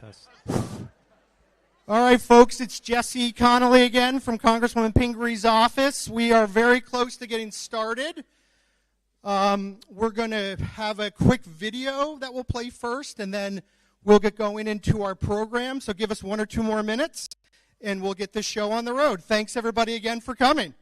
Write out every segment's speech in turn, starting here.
Test. All right, folks, it's Jesse Connolly again from Congresswoman Pingree's office. We are very close to getting started. We're going to have a quick video that we'll play first, and then we'll get going into our program. So give us 1 or 2 more minutes, and we'll get this show on the road. Thanks, everybody, again for coming.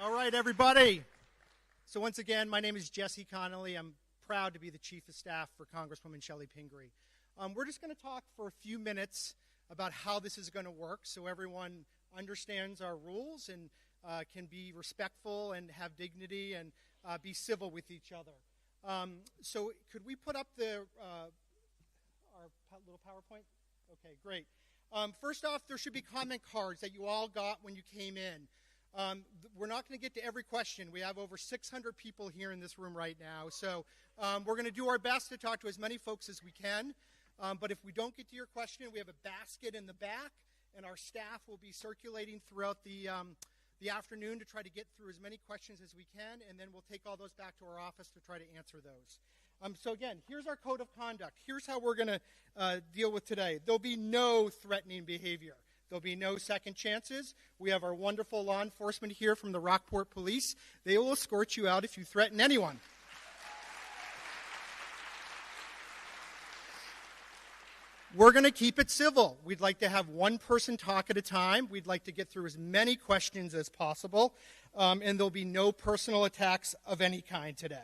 All right, everybody. So once again, my name is Jesse Connolly. I'm proud to be the Chief of Staff for Congresswoman Shelley Pingree. We're just going to talk for a few minutes about how this is going to work so everyone understands our rules and can be respectful and have dignity and be civil with each other. So could we put up our little PowerPoint? Okay, great. First off, there should be comment cards that you all got when you came in. We're not going to get to every question. We have over 600 people here in this room right now. So we're going to do our best to talk to as many folks as we can. But if we don't get to your question, we have a basket in the back, and our staff will be circulating throughout the afternoon to try to get through as many questions as we can, and then we'll take all those back to our office to try to answer those. So again, here's our code of conduct. Here's how we're going to deal with today. There'll be no threatening behavior. There'll be no second chances. We have our wonderful law enforcement here from the Rockport Police. They will escort you out if you threaten anyone. We're going to keep it civil. We'd like to have one person talk at a time. We'd like to get through as many questions as possible. And there'll be no personal attacks of any kind today.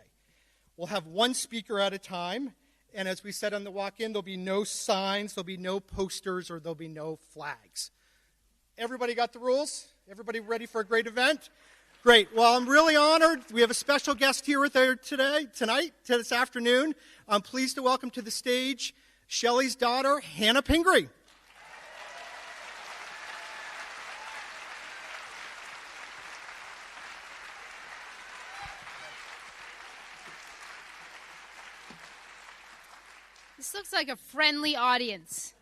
We'll have one speaker at a time. And as we said on the walk-in, there'll be no signs, there'll be no posters, or there'll be no flags. Everybody got the rules? Everybody ready for a great event? Great. Well, I'm really honored. We have a special guest here with us this afternoon. I'm pleased to welcome to the stage Shelley's daughter, Hannah Pingree. This looks like a friendly audience.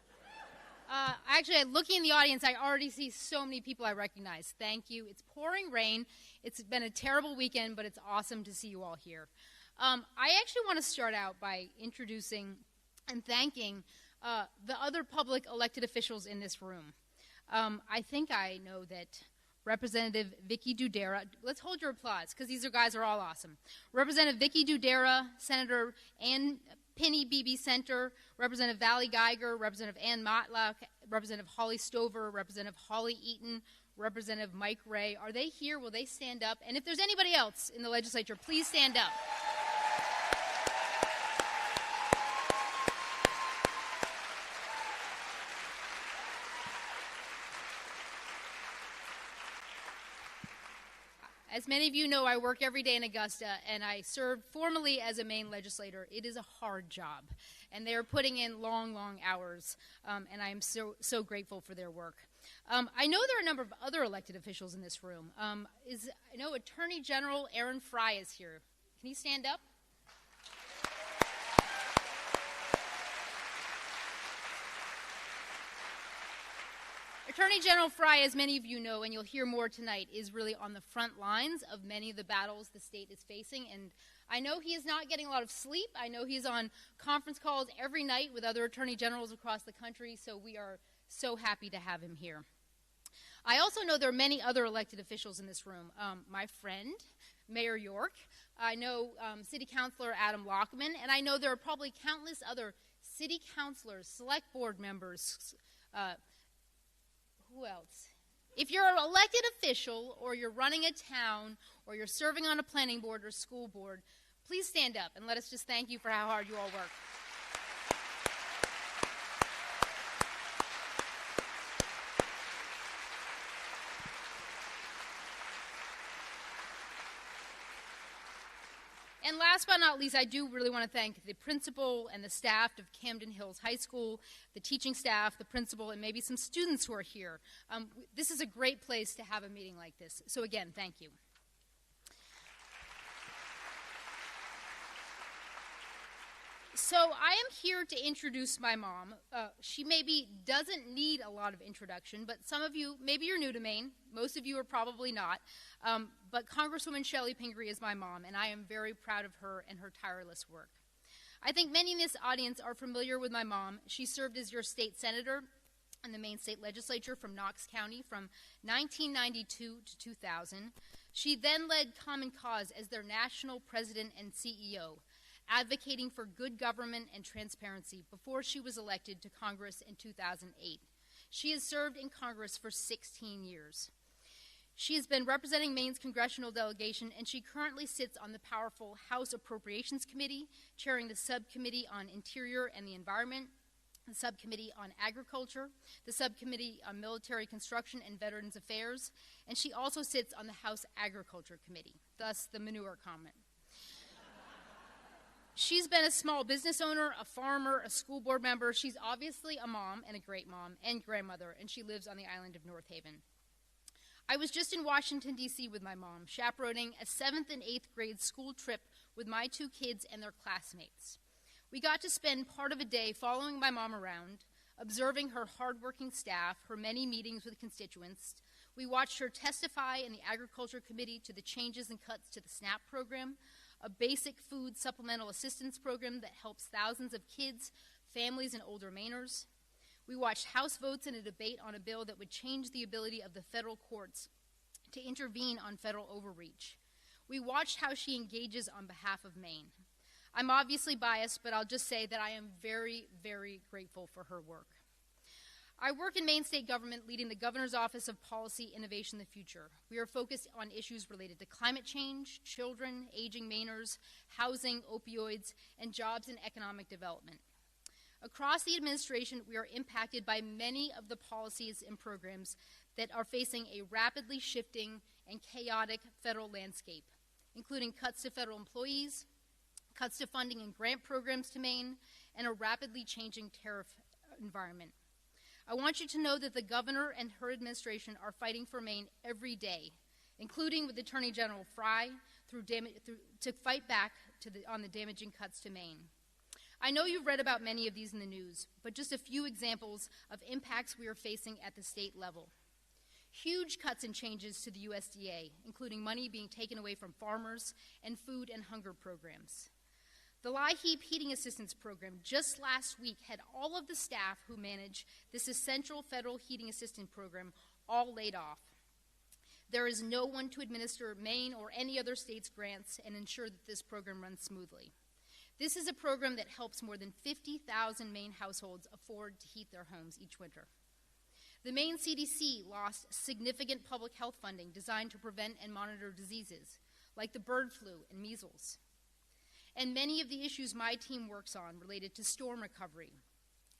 Actually, looking in the audience, I already see so many people I recognize. Thank you. It's pouring rain. It's been a terrible weekend, but it's awesome to see you all here. I actually want to start out by introducing and thanking the other public elected officials in this room. I think I know that Representative Vicky Dudera, let's hold your applause, because these guys are all awesome. Representative Vicky Dudera, Senator Ann Penny Beebe Center, Representative Valley Geiger, Representative Ann Matlock, Representative Holly Stover, Representative Holly Eaton, Representative Mike Ray. Are they here? Will they stand up? And if there's anybody else in the legislature, please stand up. As many of you know, I work every day in Augusta, and I serve formally as a Maine legislator. It is a hard job, and they're putting in long, long hours, and I am so grateful for their work. I know there are a number of other elected officials in this room. I know Attorney General Aaron Fry is here. Can you stand up? Attorney General Fry, as many of you know, and you'll hear more tonight, is really on the front lines of many of the battles the state is facing. And I know he is not getting a lot of sleep. I know he's on conference calls every night with other attorney generals across the country, so we are so happy to have him here. I also know there are many other elected officials in this room. My friend, Mayor York. I know City Councilor Adam Lockman, and I know there are probably countless other city councilors, select board members, who else? If you're an elected official or you're running a town or you're serving on a planning board or school board, please stand up and let us just thank you for how hard you all work. And last but not least, I do really want to thank the principal and the staff of Camden Hills High School, the teaching staff, the principal, and maybe some students who are here. This is a great place to have a meeting like this. So again, thank you. So I am here to introduce my mom. She maybe doesn't need a lot of introduction, but some of you, maybe you're new to Maine. Most of you are probably not. But Congresswoman Shelley Pingree is my mom, and I am very proud of her and her tireless work. I think many in this audience are familiar with my mom. She served as your state senator in the Maine State Legislature from Knox County from 1992 to 2000. She then led Common Cause as their national president and CEO, advocating for good government and transparency before she was elected to Congress in 2008. She has served in Congress for 16 years. She has been representing Maine's congressional delegation, and she currently sits on the powerful House Appropriations Committee, chairing the Subcommittee on Interior and the Environment, the Subcommittee on Agriculture, the Subcommittee on Military Construction and Veterans Affairs, and she also sits on the House Agriculture Committee, thus the manure comment. She's been a small business owner, a farmer, a school board member. She's obviously a mom and a great mom and grandmother, and she lives on the island of North Haven. I was just in Washington, D.C. with my mom, chaperoning a 7th and 8th grade school trip with my 2 kids and their classmates. We got to spend part of a day following my mom around, observing her hardworking staff, her many meetings with constituents. We watched her testify in the Agriculture Committee to the changes and cuts to the SNAP program, a basic food supplemental assistance program that helps thousands of kids, families, and older Mainers. We watched House votes in a debate on a bill that would change the ability of the federal courts to intervene on federal overreach. We watched how she engages on behalf of Maine. I'm obviously biased, but I'll just say that I am very, very grateful for her work. I work in Maine state government leading the Governor's Office of Policy, Innovation, and the Future. We are focused on issues related to climate change, children, aging Mainers, housing, opioids, and jobs and economic development. Across the administration, we are impacted by many of the policies and programs that are facing a rapidly shifting and chaotic federal landscape, including cuts to federal employees, cuts to funding and grant programs to Maine, and a rapidly changing tariff environment. I want you to know that the governor and her administration are fighting for Maine every day, including with Attorney General Fry, to fight back on the damaging cuts to Maine. I know you've read about many of these in the news, but just a few examples of impacts we are facing at the state level. Huge cuts and changes to the USDA, including money being taken away from farmers and food and hunger programs. The LIHEAP Heating Assistance Program just last week had all of the staff who manage this essential federal heating assistance program all laid off. There is no one to administer Maine or any other state's grants and ensure that this program runs smoothly. This is a program that helps more than 50,000 Maine households afford to heat their homes each winter. The Maine CDC lost significant public health funding designed to prevent and monitor diseases like the bird flu and measles. And many of the issues my team works on related to storm recovery,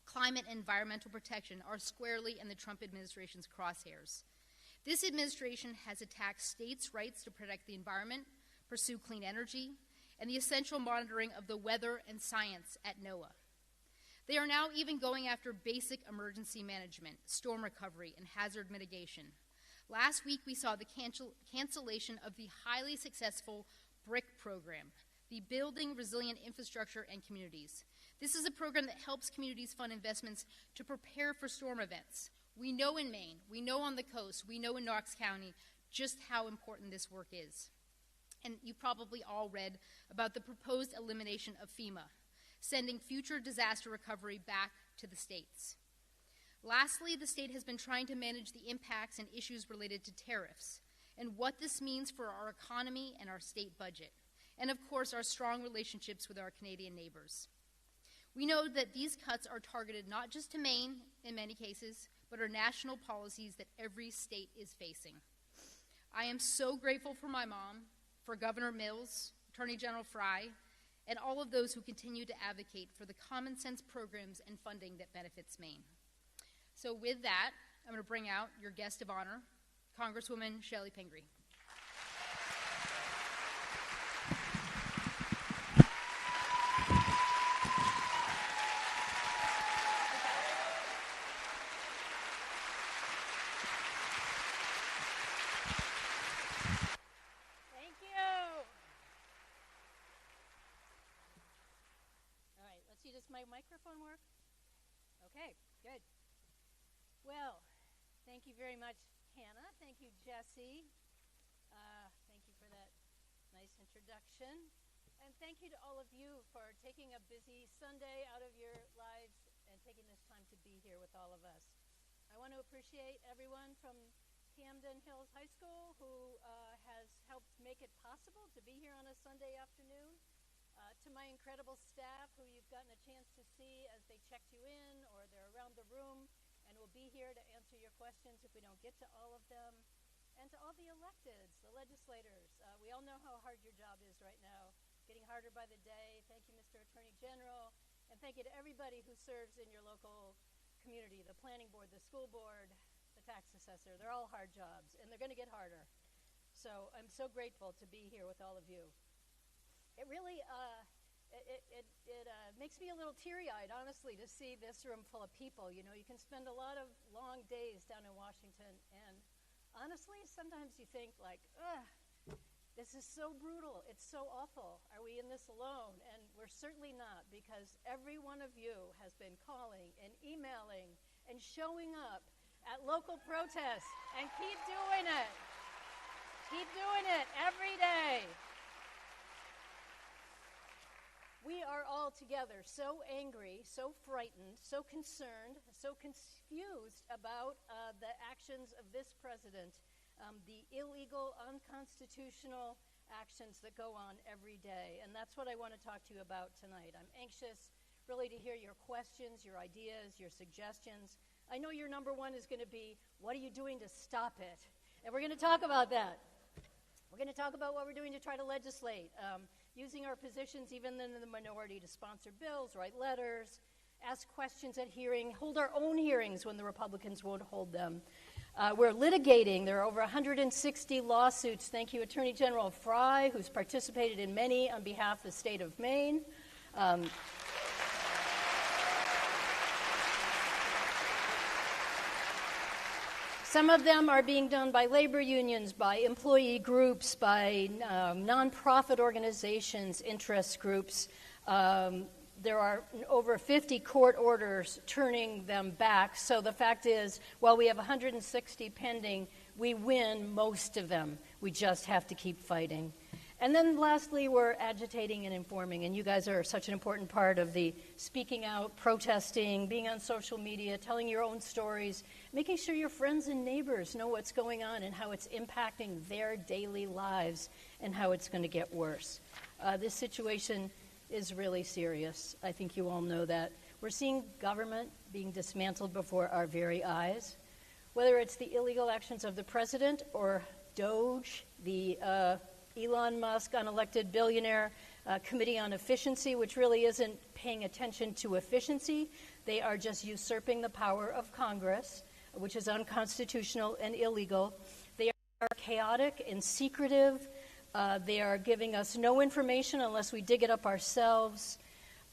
climate and environmental protection are squarely in the Trump administration's crosshairs. This administration has attacked states' rights to protect the environment, pursue clean energy, and the essential monitoring of the weather and science at NOAA. They are now even going after basic emergency management, storm recovery, and hazard mitigation. Last week, we saw the cancellation of the highly successful BRIC program, the Building Resilient Infrastructure and Communities. This is a program that helps communities fund investments to prepare for storm events. We know in Maine, we know on the coast, we know in Knox County just how important this work is. And you probably all read about the proposed elimination of FEMA, sending future disaster recovery back to the states. Lastly, the state has been trying to manage the impacts and issues related to tariffs and what this means for our economy and our state budget, and of course our strong relationships with our Canadian neighbors. We know that these cuts are targeted not just to Maine in many cases, but are national policies that every state is facing. I am so grateful for my mom, for Governor Mills, Attorney General Fry, and all of those who continue to advocate for the common sense programs and funding that benefits Maine. So with that, I'm going to bring out your guest of honor, Congresswoman Shelley Pingree. Does my microphone work? Okay, good. Well, thank you very much, Hannah. Thank you, Jesse. Thank you for that nice introduction. And thank you to all of you for taking a busy Sunday out of your lives and taking this time to be here with all of us. I want to appreciate everyone from Camden Hills High School who has helped make it possible to be here on a Sunday afternoon. To my incredible staff who you've gotten a chance to see as they checked you in or they're around the room and will be here to answer your questions if we don't get to all of them. And to all the electeds, the legislators, we all know how hard your job is right now, getting harder by the day. Thank you, Mr. Attorney General, and thank you to everybody who serves in your local community, the planning board, the school board, the tax assessor. They're all hard jobs, and they're going to get harder. So I'm so grateful to be here with all of you. It really makes me a little teary-eyed, honestly, to see this room full of people. You know, you can spend a lot of long days down in Washington, and honestly, sometimes you think, like, this is so brutal. It's so awful. Are we in this alone? And we're certainly not, because every one of you has been calling and emailing and showing up at local protests, and keep doing it. Keep doing it every day. We are all together so angry, so frightened, so concerned, so confused about the actions of this president, the illegal, unconstitutional actions that go on every day. And that's what I want to talk to you about tonight. I'm anxious really to hear your questions, your ideas, your suggestions. I know your number one is going to be, what are you doing to stop it? And we're going to talk about that. We're going to talk about what we're doing to try to legislate, using our positions even in the minority to sponsor bills, write letters, ask questions at hearing, hold our own hearings when the Republicans won't hold them. We're litigating. There are over 160 lawsuits. Thank you, Attorney General Fry, who's participated in many on behalf of the state of Maine. Some of them are being done by labor unions, by employee groups, by nonprofit organizations, interest groups. There are over 50 court orders turning them back. So the fact is, while we have 160 pending, we win most of them. We just have to keep fighting. And then lastly, we're agitating and informing, and you guys are such an important part of the speaking out, protesting, being on social media, telling your own stories, making sure your friends and neighbors know what's going on and how it's impacting their daily lives and how it's going to get worse. This situation is really serious. I think you all know that. We're seeing government being dismantled before our very eyes, whether it's the illegal actions of the president or DOGE, the Elon Musk, unelected billionaire Committee on Efficiency, which really isn't paying attention to efficiency. They are just usurping the power of Congress, which is unconstitutional and illegal. are chaotic and secretive. They are giving us no information unless we dig it up ourselves.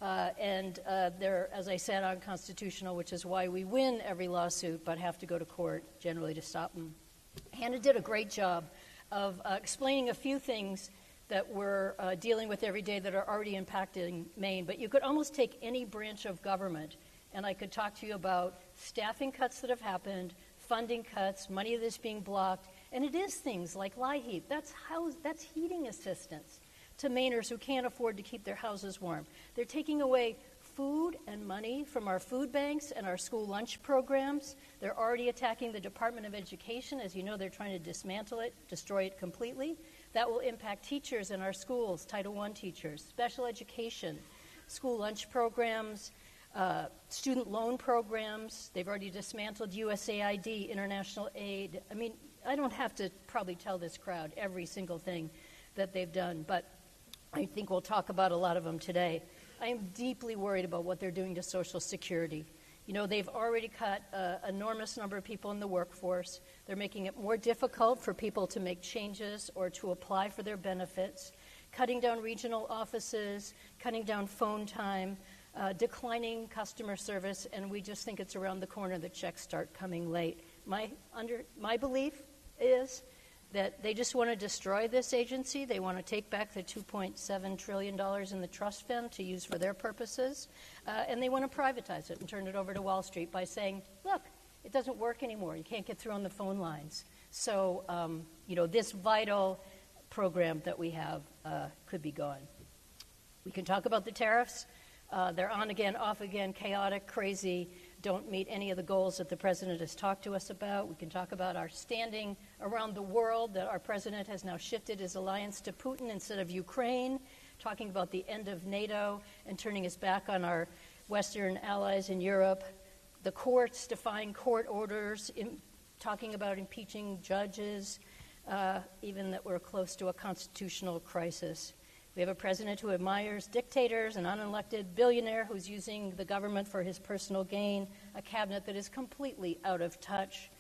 And they're, as I said, unconstitutional, which is why we win every lawsuit but have to go to court generally to stop them. Hannah did a great job of explaining a few things that we're dealing with every day that are already impacting Maine. But you could almost take any branch of government, and I could talk to you about staffing cuts that have happened, funding cuts, money that's being blocked, and it is things like LIHEAP. That's heating assistance to Mainers who can't afford to keep their houses warm. They're taking away food and money from our food banks and our school lunch programs. They're already attacking the Department of Education. As you know, they're trying to dismantle it, destroy it completely. That will impact teachers in our schools, Title I teachers, special education, school lunch programs, student loan programs. They've already dismantled USAID, international aid. I mean, I don't have to probably tell this crowd every single thing that they've done, but I think we'll talk about a lot of them today. I am deeply worried about what they're doing to Social Security. You know, they've already cut an enormous number of people in the workforce. They're making it more difficult for people to make changes or to apply for their benefits, cutting down regional offices, cutting down phone time, declining customer service, and we just think it's around the corner that checks start coming late. My belief is that they just want to destroy this agency. They want to take back the $2.7 trillion in the trust fund to use for their purposes, and they want to privatize it and turn it over to Wall Street by saying, look, it doesn't work anymore. You can't get through on the phone lines. So, this vital program that we have could be gone. We can talk about the tariffs. They're on again, off again, chaotic, crazy, don't meet any of the goals that the president has talked to us about. We can talk about our standing around the world, that our president has now shifted his alliance to Putin instead of Ukraine, talking about the end of NATO and turning his back on our Western allies in Europe. The courts defying court orders, talking about impeaching judges, even that we're close to a constitutional crisis. We have a president who admires dictators, an unelected billionaire who's using the government for his personal gain, a cabinet that is completely out of touch.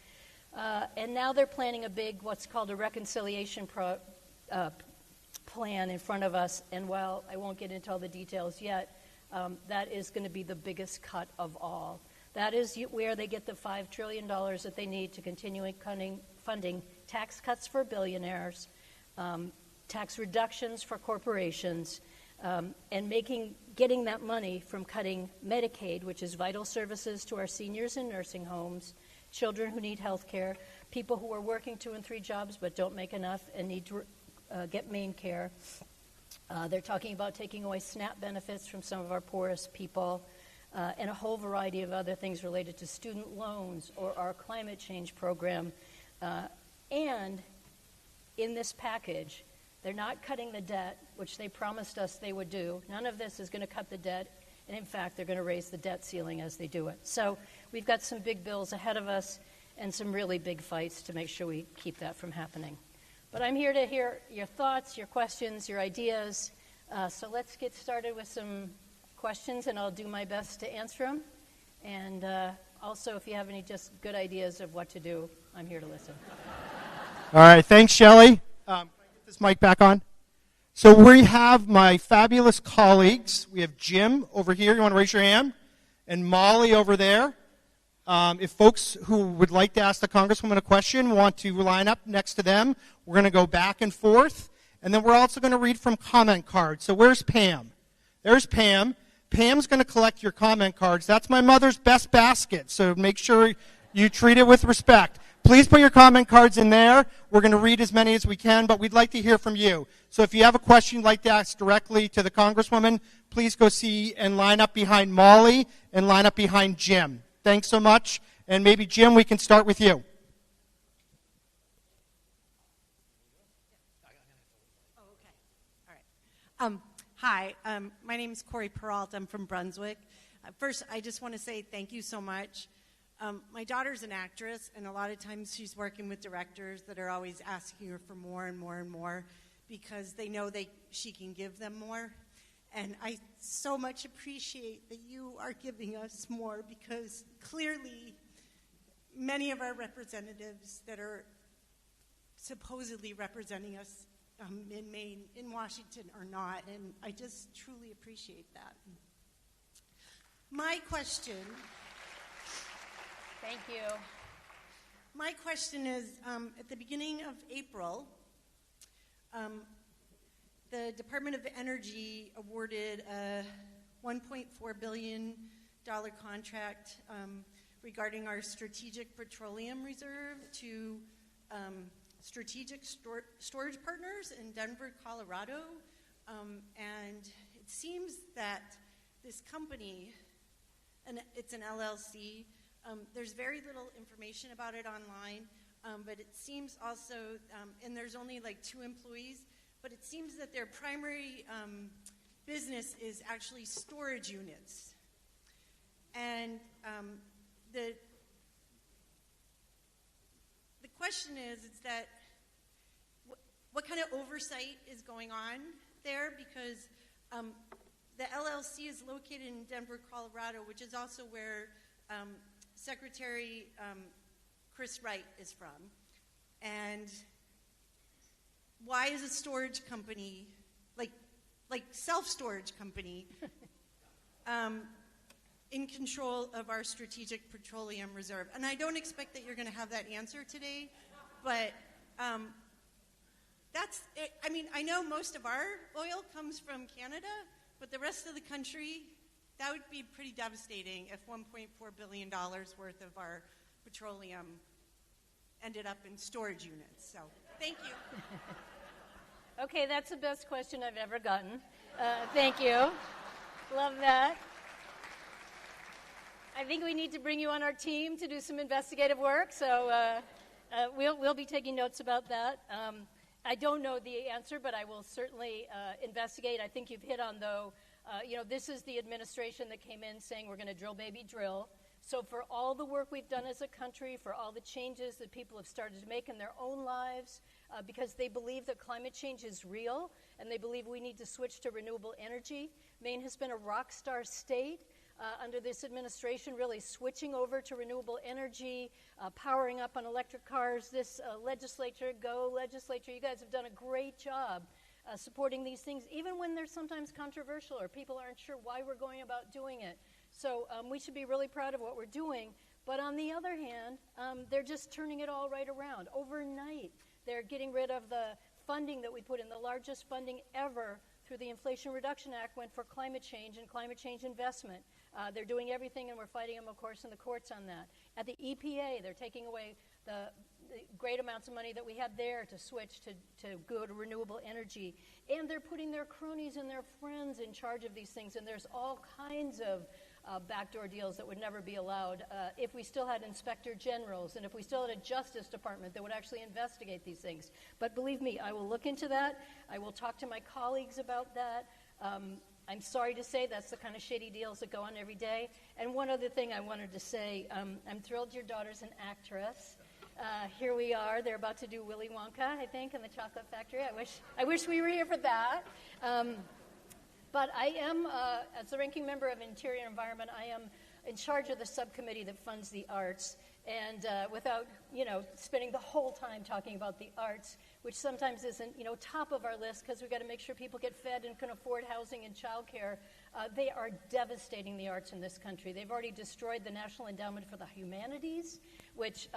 And now they're planning a big, what's called a reconciliation plan in front of us. And while I won't get into all the details yet, that is going to be the biggest cut of all. That is where they get the $5 trillion that they need to continue funding tax cuts for billionaires, tax reductions for corporations, and getting that money from cutting Medicaid, which is vital services to our seniors in nursing homes, children who need health care, people who are working 2 and 3 jobs but don't make enough and need to get Maine care. They're talking about taking away SNAP benefits from some of our poorest people, and a whole variety of other things related to student loans or our climate change program. And in this package, they're not cutting the debt, which they promised us they would do. None of this is going to cut the debt, and in fact, they're going to raise the debt ceiling as they do it. So we've got some big bills ahead of us and some really big fights to make sure we keep that from happening. But I'm here to hear your thoughts, your questions, your ideas. So let's get started with some questions, and I'll do my best to answer them. And also, if you have any just good ideas of what to do, I'm here to listen. All right, thanks, Shelley. Can I get this mic back on? So we have my fabulous colleagues. We have Jim over here. You want to raise your hand? And Molly over there. If folks who would like to ask the Congresswoman a question want to line up next to them, we're going to go back and forth. And then we're also going to read from comment cards. So where's Pam? There's Pam. Pam's going to collect your comment cards. That's my mother's best basket, so make sure you treat it with respect. Please put your comment cards in there. We're going to read as many as we can, but we'd like to hear from you. So if you have a question you'd like to ask directly to the Congresswoman, please go see and line up behind Molly and line up behind Jim. Thanks so much. And maybe, Jim, we can start with you. Oh, okay. All right. Hi, my name is Corey Peralta. I'm from Brunswick. First, I just want to say thank you so much. My daughter's an actress, and a lot of times she's working with directors that are always asking her for more and more and more because they know she can give them more. And I so much appreciate that you are giving us more because clearly many of our representatives that are supposedly representing us in Maine, in Washington, are not, and I just truly appreciate that. My question... Thank you. My question is, at the beginning of April, the Department of Energy awarded a $1.4 billion contract regarding our strategic petroleum reserve to strategic storage partners in Denver, Colorado. And it seems that this company, and it's an LLC, there's very little information about it online, but it seems also, and there's only like 2 employees, but it seems that their primary business is actually storage units. And the question is that what kind of oversight is going on there? Because the LLC is located in Denver, Colorado, which is also where Secretary Chris Wright is from. And why is a storage company, like self-storage company, in control of our strategic petroleum reserve? And I don't expect that you're going to have that answer today, but that's it. I mean, I know most of our oil comes from Canada, but the rest of the country, that would be pretty devastating if $1.4 billion worth of our petroleum ended up in storage units. So, thank you. Okay, that's the best question I've ever gotten. Thank you. Love that. I think we need to bring you on our team to do some investigative work, so we'll be taking notes about that. I don't know the answer, but I will certainly investigate. I think you've hit on, though, this is the administration that came in saying we're going to drill, baby, drill. So for all the work we've done as a country, for all the changes that people have started to make in their own lives, because they believe that climate change is real, and they believe we need to switch to renewable energy. Maine has been a rock star state under this administration, really switching over to renewable energy, powering up on electric cars. This legislature, you guys have done a great job supporting these things, even when they're sometimes controversial or people aren't sure why we're going about doing it. So we should be really proud of what we're doing. But on the other hand, they're just turning it all right around. Overnight, they're getting rid of the funding that we put in. The largest funding ever through the Inflation Reduction Act went for climate change and climate change investment. They're doing everything, and we're fighting them, of course, in the courts on that. At the EPA, they're taking away the great amounts of money that we had there to switch to good renewable energy. And they're putting their cronies and their friends in charge of these things, and there's all kinds of backdoor deals that would never be allowed if we still had inspector generals and if we still had a Justice Department that would actually investigate these things. But believe me, I will look into that. I will talk to my colleagues about that. I'm sorry to say that's the kind of shady deals that go on every day. And one other thing I wanted to say, I'm thrilled your daughter's an actress. Here we are. They're about to do Willy Wonka, I think, in the chocolate factory. I wish we were here for that. But I am, as the ranking member of Interior Environment, I am in charge of the subcommittee that funds the arts. And without, spending the whole time talking about the arts, which sometimes isn't, top of our list because we've got to make sure people get fed and can afford housing and childcare, they are devastating the arts in this country. They've already destroyed the National Endowment for the Humanities, which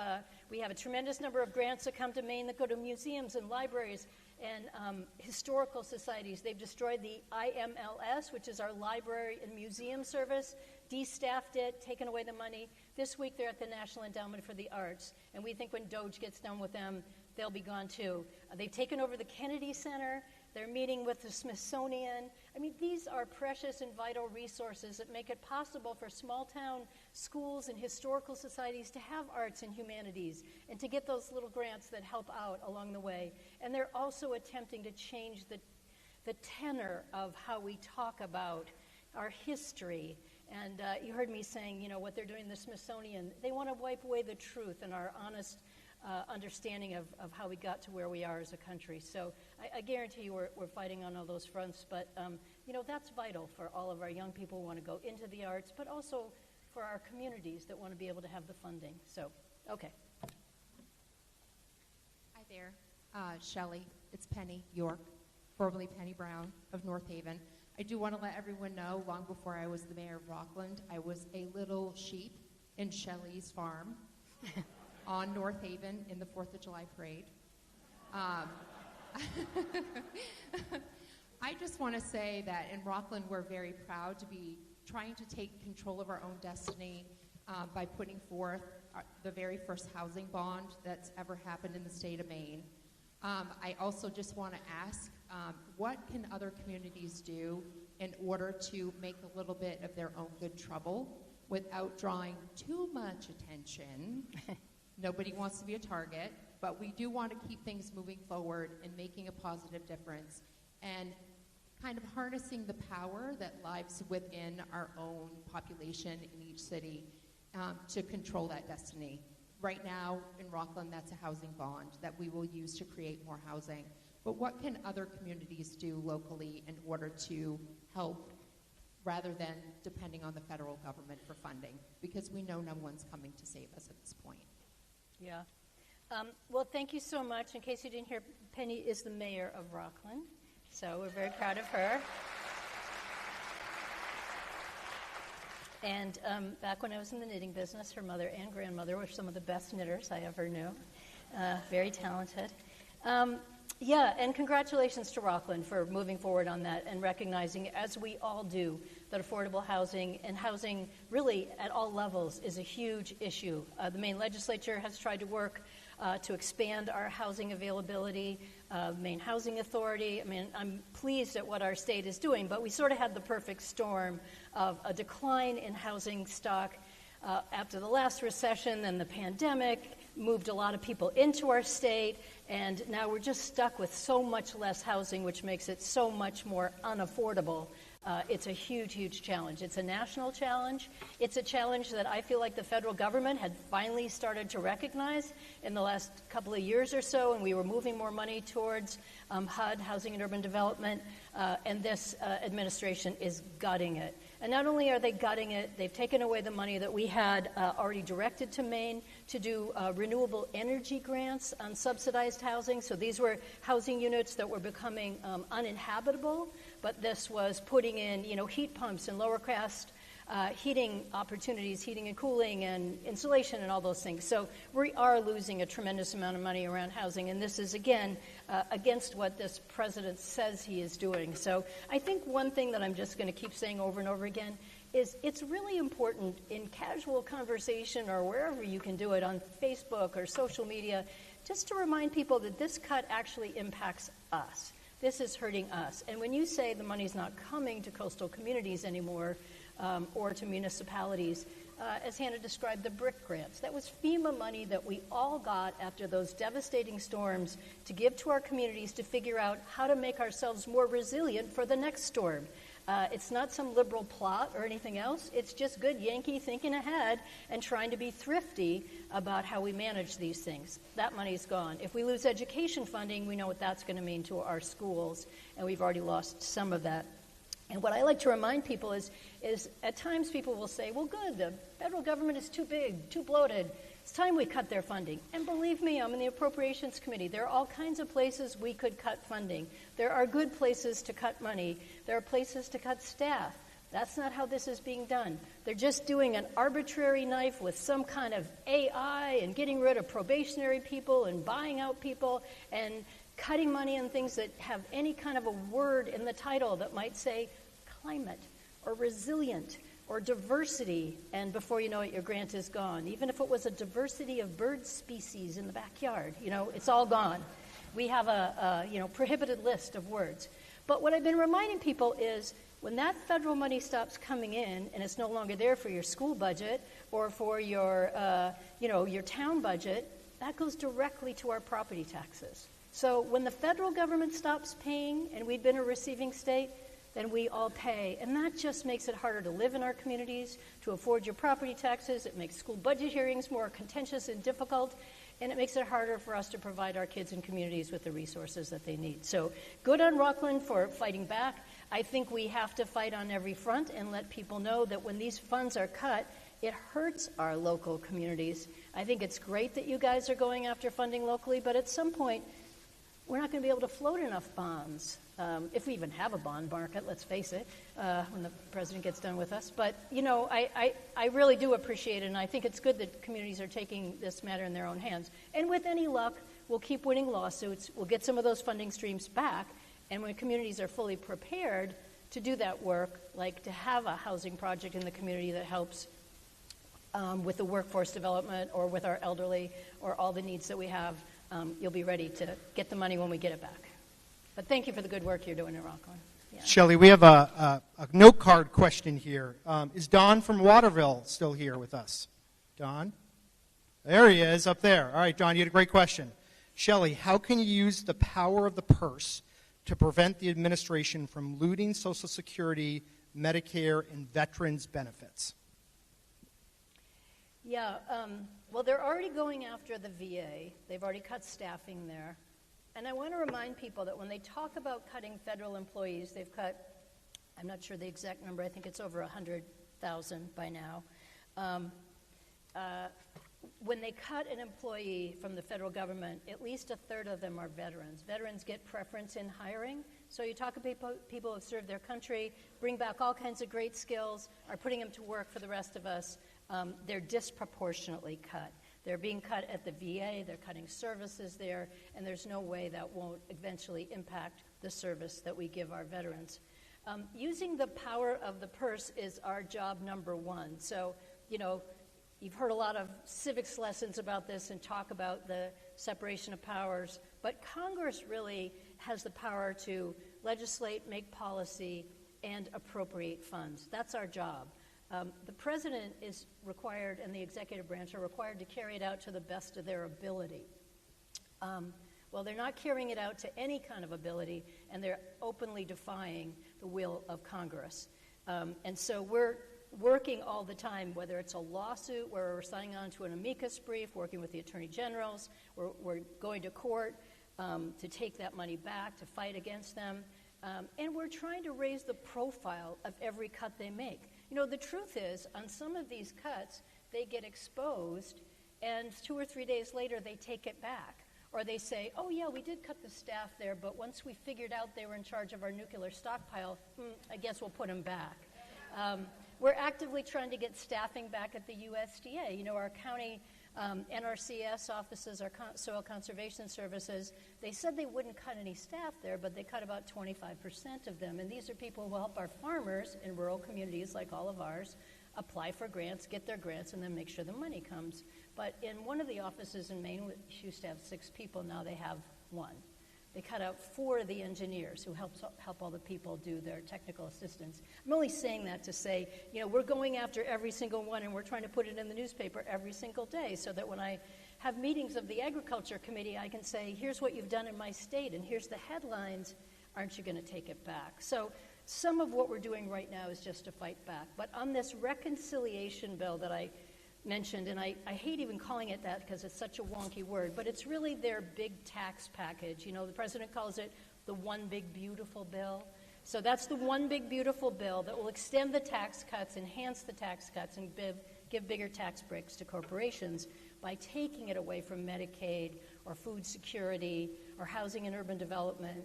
we have a tremendous number of grants that come to Maine that go to museums and libraries and historical societies. They've destroyed the IMLS, which is our library and museum service, de-staffed it, taken away the money. This week they're at the National Endowment for the Arts, and we think when DOGE gets done with them, they'll be gone too. They've taken over the Kennedy Center. They're meeting with the Smithsonian. I mean, these are precious and vital resources that make it possible for small-town schools and historical societies to have arts and humanities and to get those little grants that help out along the way. And they're also attempting to change the tenor of how we talk about our history. And you heard me saying, what they're doing in the Smithsonian. They want to wipe away the truth and our honest understanding of how we got to where we are as a country. So I guarantee you we're fighting on all those fronts. But, that's vital for all of our young people who want to go into the arts, but also for our communities that want to be able to have the funding. So, okay. Hi there. Shelley, it's Penny York, formerly Penny Brown of North Haven. I do want to let everyone know, long before I was the mayor of Rockland, I was a little sheep in Shelley's farm on North Haven in the 4th of July parade. I just want to say that in Rockland, we're very proud to be trying to take control of our own destiny by putting forth the very first housing bond that's ever happened in the state of Maine. I also just want to ask, what can other communities do in order to make a little bit of their own good trouble without drawing too much attention? Nobody wants to be a target, but we do want to keep things moving forward and making a positive difference and kind of harnessing the power that lies within our own population in each city to control that destiny. Right now in Rockland, that's a housing bond that we will use to create more housing. But what can other communities do locally in order to help rather than depending on the federal government for funding? Because we know no one's coming to save us at this point. Yeah. Well, thank you so much. In case you didn't hear, Penny is the mayor of Rockland, so we're very proud of her. And back when I was in the knitting business, her mother and grandmother were some of the best knitters I ever knew. Very talented. Yeah, and congratulations to Rockland for moving forward on that and recognizing, as we all do, that affordable housing and housing really at all levels is a huge issue. The Maine legislature has tried to work to expand our housing availability, Maine Housing Authority. I mean, I'm pleased at what our state is doing, but we sort of had the perfect storm of a decline in housing stock after the last recession, then the pandemic moved a lot of people into our state, and now we're just stuck with so much less housing, which makes it so much more unaffordable. It's a huge, huge challenge. It's a national challenge. It's a challenge that I feel like the federal government had finally started to recognize in the last couple of years or so, and we were moving more money towards HUD, Housing and Urban Development, and this administration is gutting it. And not only are they gutting it, they've taken away the money that we had already directed to Maine to do renewable energy grants on subsidized housing. So these were housing units that were becoming uninhabitable, but this was putting in, heat pumps and lower cost heating opportunities, heating and cooling and insulation and all those things. So we are losing a tremendous amount of money around housing, and this is, again, against what this president says he is doing. So I think one thing that I'm just going to keep saying over and over again is it's really important in casual conversation or wherever you can do it, on Facebook or social media, just to remind people that this cut actually impacts us. This is hurting us. And when you say the money's not coming to coastal communities anymore, or to municipalities, as Hannah described, the BRIC grants. That was FEMA money that we all got after those devastating storms to give to our communities to figure out how to make ourselves more resilient for the next storm. It's not some liberal plot or anything else. It's just good Yankee thinking ahead and trying to be thrifty about how we manage these things. That money's gone. If we lose education funding, we know what that's going to mean to our schools, and we've already lost some of that. And what I like to remind people is at times people will say, well, good, the federal government is too big, too bloated. It's time we cut their funding. And believe me, I'm in the Appropriations Committee. There are all kinds of places we could cut funding. There are good places to cut money. There are places to cut staff. That's not how this is being done. They're just doing an arbitrary knife with some kind of AI and getting rid of probationary people and buying out people and cutting money on things that have any kind of a word in the title that might say climate or resilient or diversity, and before you know it, your grant is gone. Even if it was a diversity of bird species in the backyard, it's all gone. We have a prohibited list of words. But what I've been reminding people is when that federal money stops coming in and it's no longer there for your school budget or for your town budget, that goes directly to our property taxes. So when the federal government stops paying and we've been a receiving state, then we all pay. And that just makes it harder to live in our communities, to afford your property taxes. It makes school budget hearings more contentious and difficult. And it makes it harder for us to provide our kids and communities with the resources that they need. So good on Rockland for fighting back. I think we have to fight on every front and let people know that when these funds are cut, it hurts our local communities. I think it's great that you guys are going after funding locally, but at some point, we're not going to be able to float enough bonds, if we even have a bond market, let's face it, when the president gets done with us. But, I really do appreciate it, and I think it's good that communities are taking this matter in their own hands. And with any luck, we'll keep winning lawsuits, we'll get some of those funding streams back, and when communities are fully prepared to do that work, like to have a housing project in the community that helps with the workforce development or with our elderly or all the needs that we have, you'll be ready to get the money when we get it back. But thank you for the good work you're doing in Rockland. Yeah. Shelley, we have a note card question here. Is Don from Waterville still here with us? Don? There he is, up there. All right, Don, you had a great question. Shelley, how can you use the power of the purse to prevent the administration from looting Social Security, Medicare, and veterans benefits? Yeah, well, they're already going after the VA. They've already cut staffing there. And I want to remind people that when they talk about cutting federal employees, they've cut, I'm not sure the exact number, I think it's over 100,000 by now. When they cut an employee from the federal government, at least a third of them are veterans. Veterans get preference in hiring. So you talk about people who have served their country, bring back all kinds of great skills, are putting them to work for the rest of us. They're disproportionately cut. They're being cut at the VA, they're cutting services there, and there's no way that won't eventually impact the service that we give our veterans. Using the power of the purse is our job number one. So, you've heard a lot of civics lessons about this and talk about the separation of powers, but Congress really has the power to legislate, make policy, and appropriate funds. That's our job. The president is required, and the executive branch are required to carry it out to the best of their ability. Well, they're not carrying it out to any kind of ability, and they're openly defying the will of Congress. And so we're working all the time, whether it's a lawsuit where we're signing on to an amicus brief, working with the attorney generals, we're going to court to take that money back, to fight against them, and we're trying to raise the profile of every cut they make. The truth is, on some of these cuts, they get exposed, and 2 or 3 days later, they take it back. Or they say, oh, yeah, we did cut the staff there, but once we figured out they were in charge of our nuclear stockpile, I guess we'll put them back. We're actively trying to get staffing back at the USDA. Our county NRCS offices, our soil conservation services, they said they wouldn't cut any staff there, but they cut about 25% of them. And these are people who help our farmers in rural communities like all of ours apply for grants, get their grants, and then make sure the money comes. But in one of the offices in Maine, which used to have 6 people, now they have 1. They cut out 4 of the engineers who help all the people do their technical assistance. I'm only saying that to say, we're going after every single one, and we're trying to put it in the newspaper every single day so that when I have meetings of the Agriculture Committee, I can say, here's what you've done in my state, and here's the headlines. Aren't you going to take it back? So some of what we're doing right now is just to fight back. But on this reconciliation bill that I mentioned, and I hate even calling it that because it's such a wonky word, but it's really their big tax package. The president calls it the One Big Beautiful Bill. So that's the One Big Beautiful Bill that will extend the tax cuts, enhance the tax cuts, and give bigger tax breaks to corporations by taking it away from Medicaid or food security or housing and urban development,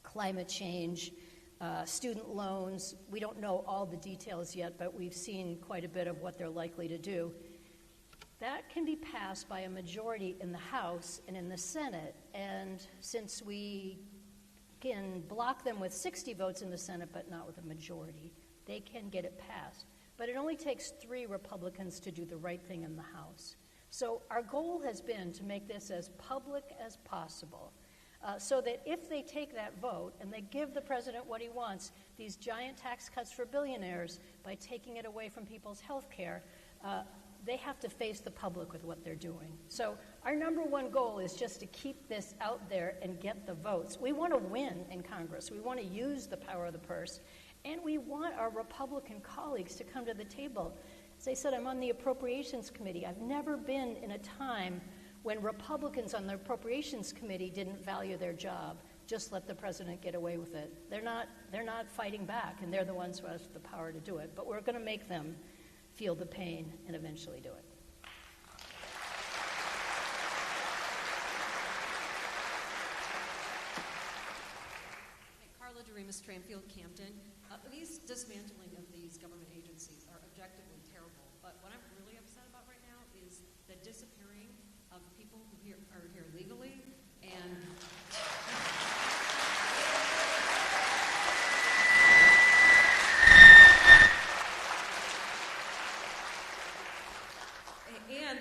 climate change, student loans. We don't know all the details yet, but we've seen quite a bit of what they're likely to do. That can be passed by a majority in the House and in the Senate, and since we can block them with 60 votes in the Senate but not with a majority, they can get it passed. But it only takes 3 Republicans to do the right thing in the House. So our goal has been to make this as public as possible, so that if they take that vote and they give the president what he wants, these giant tax cuts for billionaires, by taking it away from people's health care, they have to face the public with what they're doing. So our number one goal is just to keep this out there and get the votes. We want to win in Congress. We want to use the power of the purse. And we want our Republican colleagues to come to the table. As I said, I'm on the Appropriations Committee. I've never been in a time when Republicans on the Appropriations Committee didn't value their job, just let the president get away with it. They're not fighting back, and they're the ones who have the power to do it. But we're going to make them feel the pain and eventually do it. Ms. Tranfield, Camden. These dismantling of these government agencies are objectively terrible, but what I'm really upset about right now is the disappearing of people who are here legally, and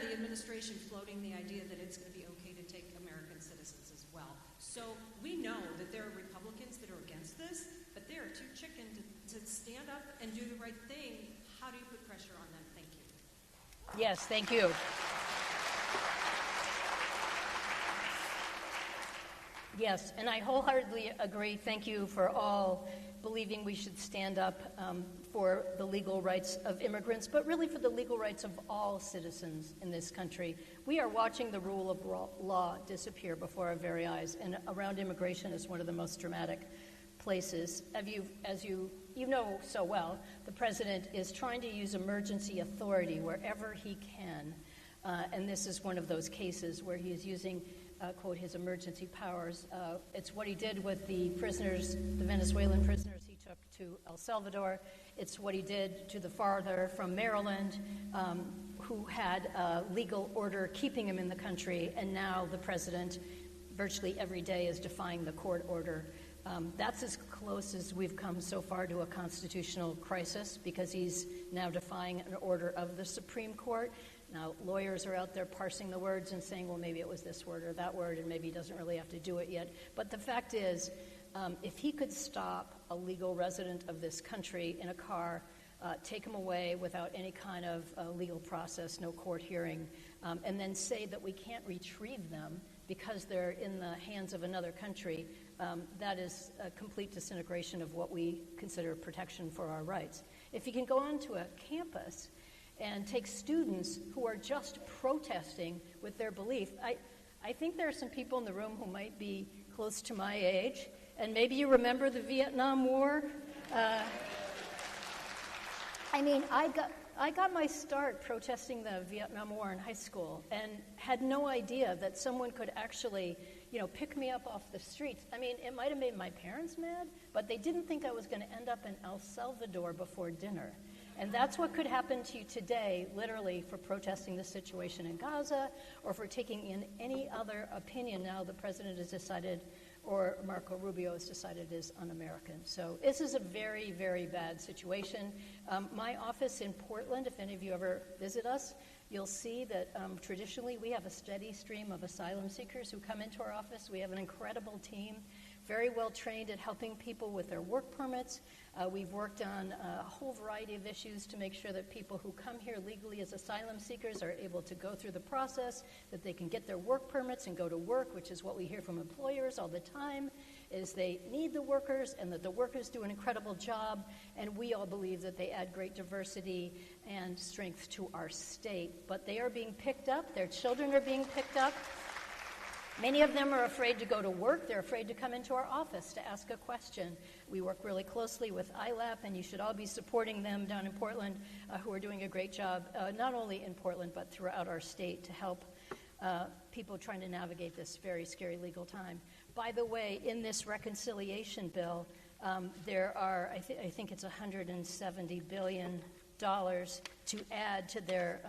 the administration floating the idea that it's going to be okay to take American citizens as well. So we know that there are Republicans that are against this, but they are too chicken to stand up and do the right thing. How do you put pressure on them? Thank you. Yes, thank you. Yes, and I wholeheartedly agree. Thank you for all believing we should stand up for the legal rights of immigrants, but really for the legal rights of all citizens in this country. We are watching the rule of law disappear before our very eyes, and around immigration is one of the most dramatic places. As you know so well, the president is trying to use emergency authority wherever he can, and this is one of those cases where he is using quote, his emergency powers. It's what he did with the prisoners, the Venezuelan prisoners he took to El Salvador. It's what he did to the father from Maryland who had a legal order keeping him in the country, and now the president virtually every day is defying the court order. That's as close as we've come so far to a constitutional crisis, because he's now defying an order of the Supreme Court. Now, lawyers are out there parsing the words and saying, well, maybe it was this word or that word, and maybe he doesn't really have to do it yet. But the fact is, if he could stop a legal resident of this country in a car, take him away without any kind of legal process, no court hearing, and then say that we can't retrieve them because they're in the hands of another country, that is a complete disintegration of what we consider protection for our rights. If he can go onto a campus and take students who are just protesting with their belief. I think there are some people in the room who might be close to my age, and maybe you remember the Vietnam War. I got my start protesting the Vietnam War in high school and had no idea that someone could actually, pick me up off the streets. It might have made my parents mad, but they didn't think I was going to end up in El Salvador before dinner. And that's what could happen to you today, literally, for protesting the situation in Gaza or for taking in any other opinion now the president has decided, or Marco Rubio has decided, is un-American. So this is a very, very bad situation. My office in Portland, if any of you ever visit us, you'll see that traditionally we have a steady stream of asylum seekers who come into our office. We have an incredible team, very well trained at helping people with their work permits. We've worked on a whole variety of issues to make sure that people who come here legally as asylum seekers are able to go through the process, that they can get their work permits and go to work, which is what we hear from employers all the time, is they need the workers and that the workers do an incredible job, and we all believe that they add great diversity and strength to our state. But they are being picked up. Their children are being picked up. Many of them are afraid to go to work. They're afraid to come into our office to ask a question. We work really closely with ILAP, and you should all be supporting them down in Portland, who are doing a great job, not only in Portland, but throughout our state to help people trying to navigate this very scary legal time. By the way, in this reconciliation bill, there are, I think it's $170 billion to add to their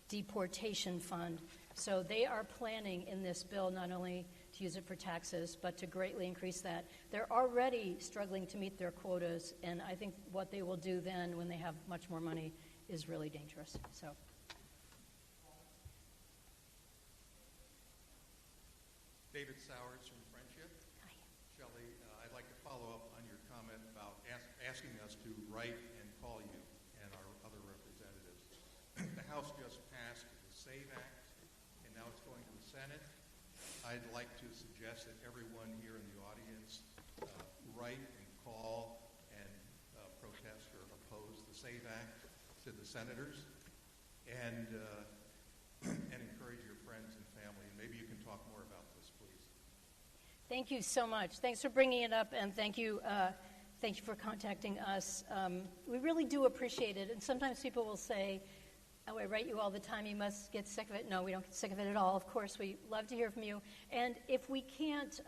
deportation fund. So they are planning in this bill not only to use it for taxes, but to greatly increase that. They're already struggling to meet their quotas, and I think what they will do then when they have much more money is really dangerous. So. David Sowers from Friendship. Hi. Shelley, I'd like to follow up on your comment about asking us to write and call you and our other representatives. The House just passed the SAVE Act, and now it's going to the Senate. I'd like to suggest that everyone here in the audience write and call and protest or oppose the SAVE Act to the senators, and encourage your friends and family. And maybe you can talk more about this, please. Thank you so much. Thanks for bringing it up, and thank you for contacting us. We really do appreciate it, and sometimes people will say, oh, I write you all the time, you must get sick of it. No, we don't get sick of it at all. Of course, we love to hear from you. And if we can't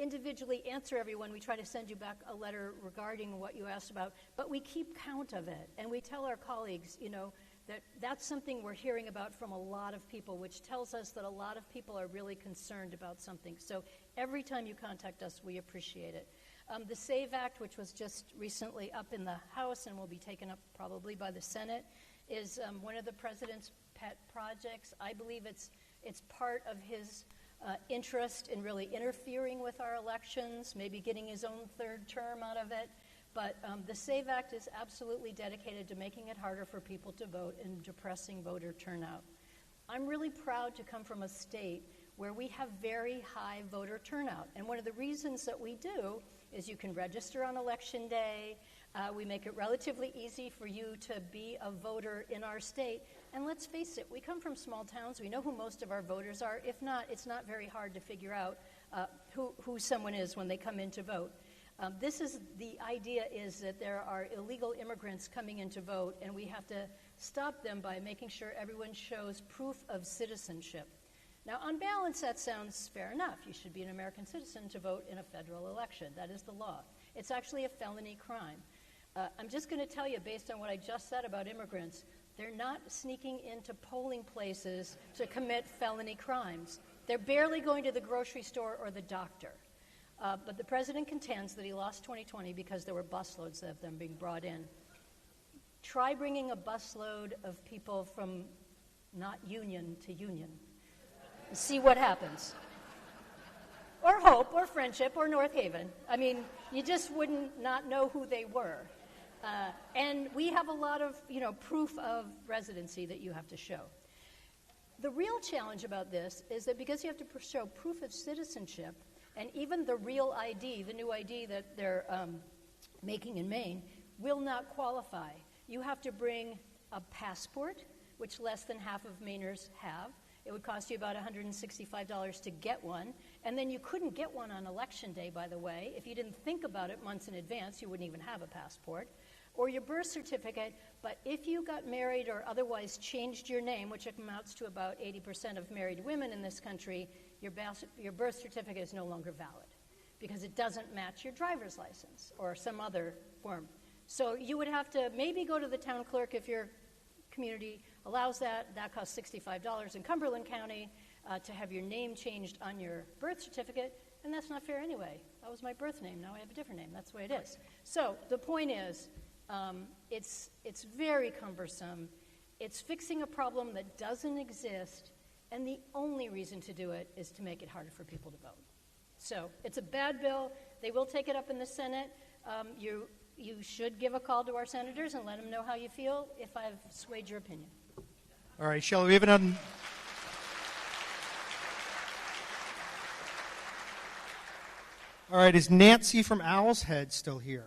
individually answer everyone. We try to send you back a letter regarding what you asked about, but we keep count of it, and we tell our colleagues, that that's something we're hearing about from a lot of people, which tells us that a lot of people are really concerned about something. So every time you contact us, we appreciate it. The SAVE Act, which was just recently up in the House and will be taken up probably by the Senate, is one of the president's pet projects. I believe it's part of his interest in really interfering with our elections, maybe getting his own third term out of it. But the SAVE Act is absolutely dedicated to making it harder for people to vote and depressing voter turnout. I'm really proud to come from a state where we have very high voter turnout. And one of the reasons that we do is you can register on Election Day. We make it relatively easy for you to be a voter in our state. And let's face it, we come from small towns. We know who most of our voters are. If not, it's not very hard to figure out who someone is when they come in to vote. The idea is that there are illegal immigrants coming in to vote, and we have to stop them by making sure everyone shows proof of citizenship. Now, on balance, that sounds fair enough. You should be an American citizen to vote in a federal election. That is the law. It's actually a felony crime. I'm just going to tell you, based on what I just said about immigrants, they're not sneaking into polling places to commit felony crimes. They're barely going to the grocery store or the doctor. But the president contends that he lost 2020 because there were busloads of them being brought in. Try bringing a busload of people from not Union to Union. See what happens. Or Hope, or Friendship, or North Haven. I mean, you just wouldn't not know who they were. And we have a lot of, proof of residency that you have to show. The real challenge about this is that because you have to show proof of citizenship, and even the real ID, the new ID that they're making in Maine, will not qualify. You have to bring a passport, which less than half of Mainers have. It would cost you about $165 to get one. And then you couldn't get one on Election Day, by the way. If you didn't think about it months in advance, you wouldn't even have a passport. Or your birth certificate, but if you got married or otherwise changed your name, which amounts to about 80% of married women in this country, your birth certificate is no longer valid because it doesn't match your driver's license or some other form. So you would have to maybe go to the town clerk if your community allows that. That costs $65 in Cumberland County to have your name changed on your birth certificate, and that's not fair anyway. That was my birth name. Now I have a different name. That's the way it is. So the point is, it's very cumbersome. It's fixing a problem that doesn't exist, and the only reason to do it is to make it harder for people to vote. So it's a bad bill. They will take it up in the Senate. You should give a call to our senators and let them know how you feel if I've swayed your opinion. All right, Shelley, we haven't All right, is Nancy from Owl's Head still here?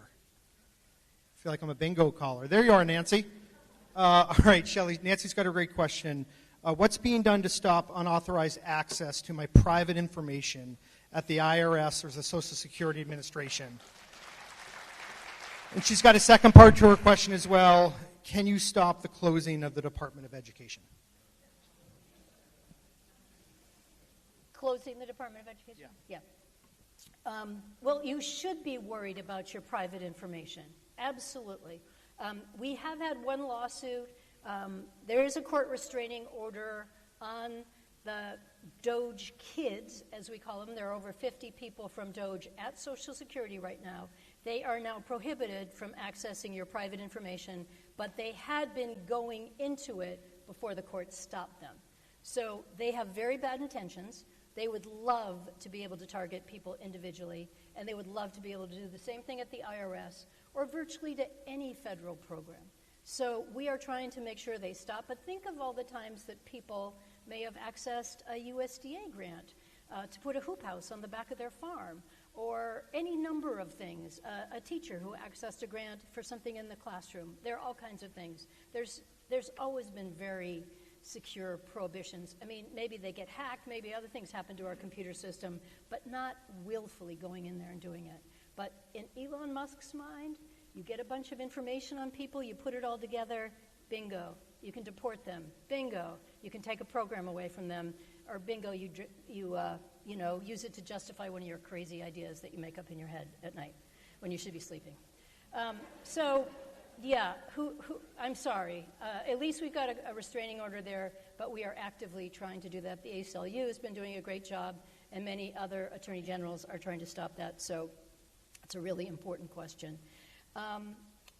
I feel like I'm a bingo caller. There you are, Nancy. All right, Shelley, Nancy's got a great question. What's being done to stop unauthorized access to my private information at the IRS or the Social Security Administration? And she's got a second part to her question as well. Can you stop the closing of the Department of Education? Closing the Department of Education? Yeah. Well, you should be worried about your private information. Absolutely. We have had one lawsuit. There is a court restraining order on the Doge kids, as we call them. There are over 50 people from Doge at Social Security right now. They are now prohibited from accessing your private information, but they had been going into it before the court stopped them. So they have very bad intentions. They would love to be able to target people individually, and they would love to be able to do the same thing at the IRS or virtually to any federal program. So we are trying to make sure they stop. But think of all the times that people may have accessed a USDA grant to put a hoop house on the back of their farm, or any number of things. A teacher who accessed a grant for something in the classroom. There are all kinds of things. There's always been very secure prohibitions. I mean, maybe they get hacked, maybe other things happen to our computer system, but not willfully going in there and doing it. But in Elon Musk's mind, you get a bunch of information on people, you put it all together, bingo, You can deport them. Bingo. You can take a program away from them. Or bingo, you use it to justify one of your crazy ideas that you make up in your head at night when you should be sleeping. I'm sorry. At least we've got a restraining order there, but we are actively trying to do that. The ACLU has been doing a great job, and many other attorney generals are trying to stop that. So it's a really important question.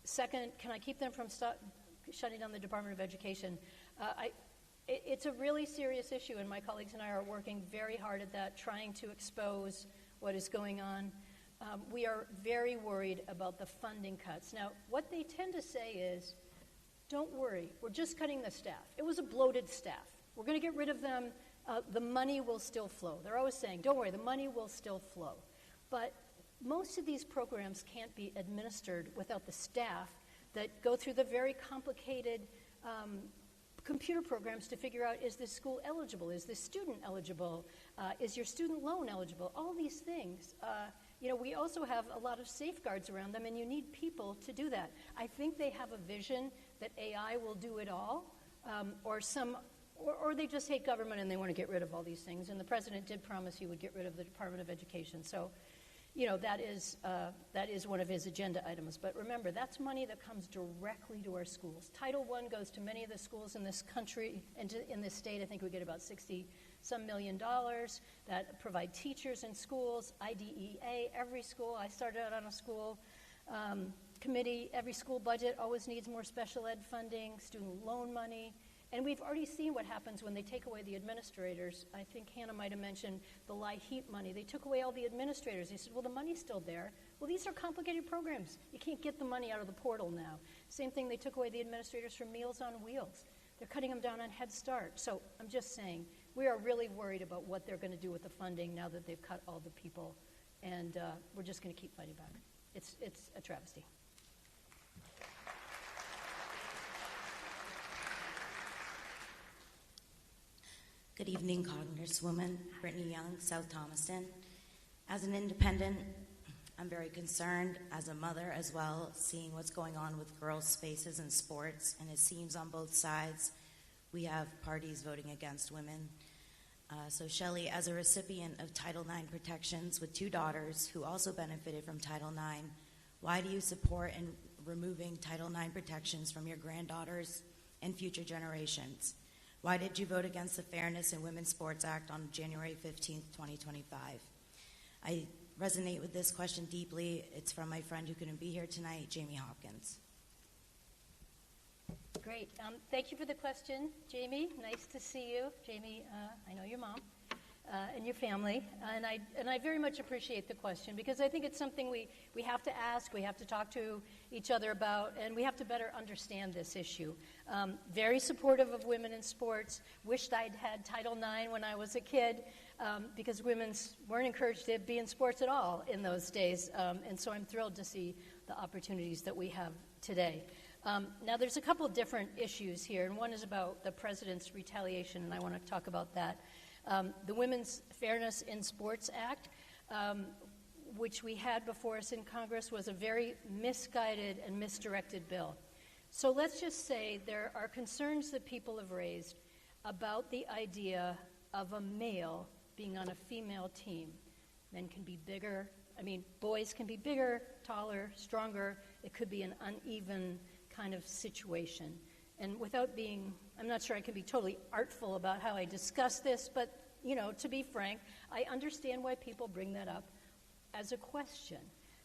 Second, can I keep them from shutting down the Department of Education? It's a really serious issue, and my colleagues and I are working very hard at that, trying to expose what is going on. We are very worried about the funding cuts. Now, what they tend to say is, don't worry, we're just cutting the staff. It was a bloated staff. We're going to get rid of them. The money will still flow. They're always saying, don't worry, the money will still flow. But most of these programs can't be administered without the staff that go through the very complicated computer programs to figure out, is this school eligible? Is this student eligible? Is your student loan eligible? All these things. We also have a lot of safeguards around them, and you need people to do that. I think they have a vision that AI will do it all, or they just hate government and they want to get rid of all these things. And the president did promise he would get rid of the Department of Education. So, that is one of his agenda items. But remember, that's money that comes directly to our schools. Title I goes to many of the schools in this country, and in this state, I think we get about $60-some million that provide teachers in schools, IDEA, every school. I started out on a school committee. Every school budget always needs more special ed funding, student loan money. And we've already seen what happens when they take away the administrators. I think Hannah might have mentioned the LIHEAP money. They took away all the administrators. They said, well, the money's still there. Well, these are complicated programs. You can't get the money out of the portal now. Same thing, they took away the administrators from Meals on Wheels. They're cutting them down on Head Start. So I'm just saying, we are really worried about what they're going to do with the funding now that they've cut all the people. And we're just going to keep fighting back. It's a travesty. Good evening, Congresswoman. Brittany Young, South Thomaston. As an independent, I'm very concerned as a mother as well, seeing what's going on with girls' spaces in sports, and it seems on both sides we have parties voting against women. So Shelley, as a recipient of Title IX protections with 2 daughters who also benefited from Title IX, why do you support in removing Title IX protections from your granddaughters and future generations? Why did you vote against the Fairness in Women's Sports Act on January 15th, 2025? I resonate with this question deeply. It's from my friend who couldn't be here tonight, Jamie Hopkins. Great. Thank you for the question, Jamie. Nice to see you. Jamie, I know your mom and your family, and I very much appreciate the question because I think it's something we have to ask, we have to talk to each other about, and we have to better understand this issue. Very supportive of women in sports. Wished I'd had Title IX when I was a kid because women weren't encouraged to be in sports at all in those days, and so I'm thrilled to see the opportunities that we have today. Now, there's a couple of different issues here, and one is about the president's retaliation, and I want to talk about that. The Women's Fairness in Sports Act, which we had before us in Congress, was a very misguided and misdirected bill. So let's just say there are concerns that people have raised about the idea of a male being on a female team. Men can be bigger. Boys can be bigger, taller, stronger. It could be an uneven kind of situation. And without being, I'm not sure I can be totally artful about how I discuss this, but, to be frank, I understand why people bring that up as a question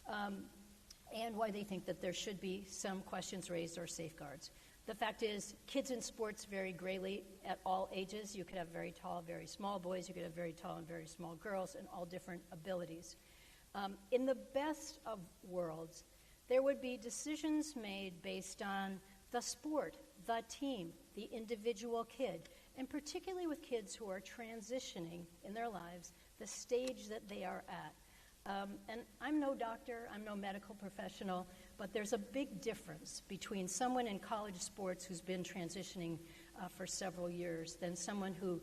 and why they think that there should be some questions raised or safeguards. The fact is, kids in sports vary greatly at all ages. You could have very tall, very small boys. You could have very tall and very small girls and all different abilities. In the best of worlds, there would be decisions made based on the sport, the team, the individual kid, and particularly with kids who are transitioning in their lives, the stage that they are at. And I'm no doctor, I'm no medical professional, but there's a big difference between someone in college sports who's been transitioning for several years than someone who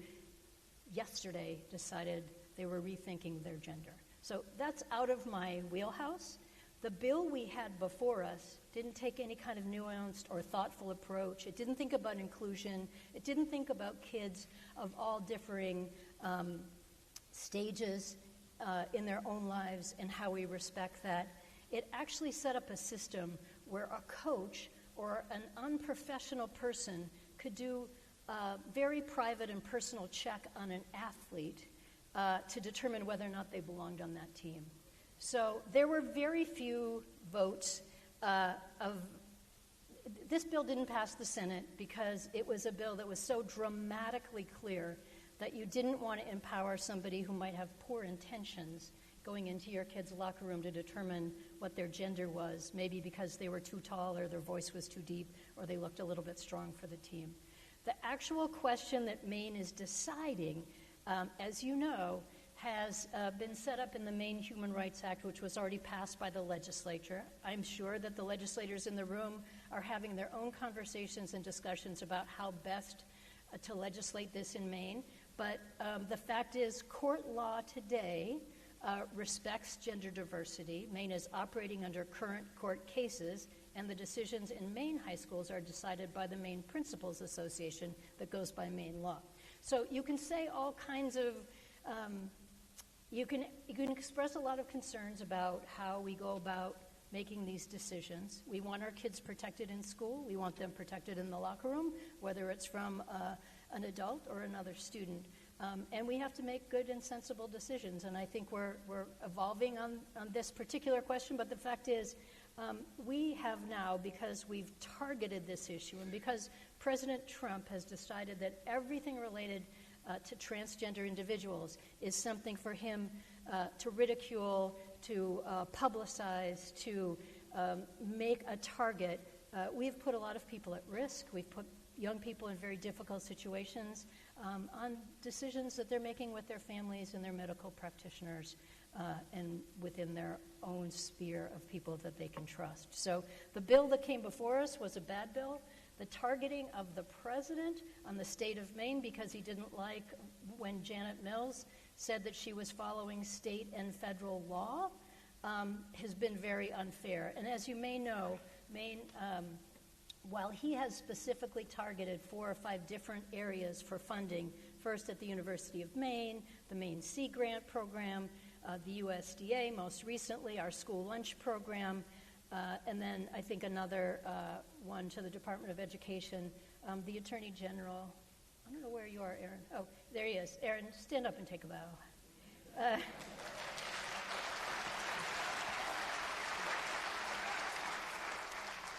yesterday decided they were rethinking their gender. So that's out of my wheelhouse. The bill we had before us didn't take any kind of nuanced or thoughtful approach. It didn't think about inclusion. It didn't think about kids of all differing stages in their own lives and how we respect that. It actually set up a system where a coach or an unprofessional person could do a very private and personal check on an athlete to determine whether or not they belonged on that team. So there were very few votes this bill didn't pass the Senate because it was a bill that was so dramatically clear that you didn't want to empower somebody who might have poor intentions going into your kid's locker room to determine what their gender was, maybe because they were too tall or their voice was too deep or they looked a little bit strong for the team. The actual question that Maine is deciding, as you know, has been set up in the Maine Human Rights Act, which was already passed by the legislature. I'm sure that the legislators in the room are having their own conversations and discussions about how best to legislate this in Maine. But the fact is, court law today respects gender diversity. Maine is operating under current court cases, and the decisions in Maine high schools are decided by the Maine Principals Association that goes by Maine law. So you can say all kinds of you can express a lot of concerns about how we go about making these decisions. We want our kids protected in school. We want them protected in the locker room, whether it's from an adult or another student. And we have to make good and sensible decisions. And I think we're evolving on this particular question. But the fact is, we have now, because we've targeted this issue and because President Trump has decided that everything related to transgender individuals is something for him to ridicule, to publicize, to make a target. We've put a lot of people at risk. We've put young people in very difficult situations on decisions that they're making with their families and their medical practitioners and within their own sphere of people that they can trust. So the bill that came before us was a bad bill. The targeting of the president on the state of Maine because he didn't like when Janet Mills said that she was following state and federal law has been very unfair. And as you may know, Maine, while he has specifically targeted 4 or 5 different areas for funding, first at the University of Maine, the Maine Sea Grant Program, the USDA, most recently our school lunch program, and then I think another one to the Department of Education, the Attorney General. I don't know where you are, Aaron. Oh, there he is. Aaron, stand up and take a bow.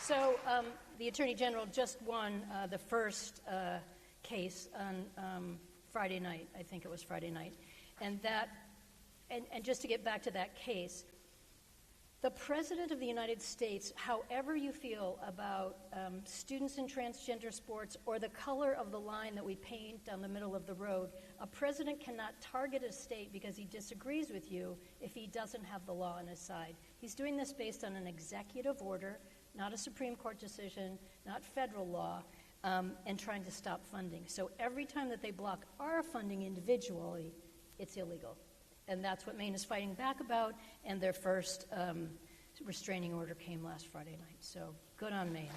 So the Attorney General just won the first case on Friday night. I think it was Friday night. And just to get back to that case, the President of the United States, however you feel about students in transgender sports or the color of the line that we paint down the middle of the road, a president cannot target a state because he disagrees with you if he doesn't have the law on his side. He's doing this based on an executive order, not a Supreme Court decision, not federal law, and trying to stop funding. So every time that they block our funding individually, it's illegal. And that's what Maine is fighting back about, and their first restraining order came last Friday night. So good on Maine.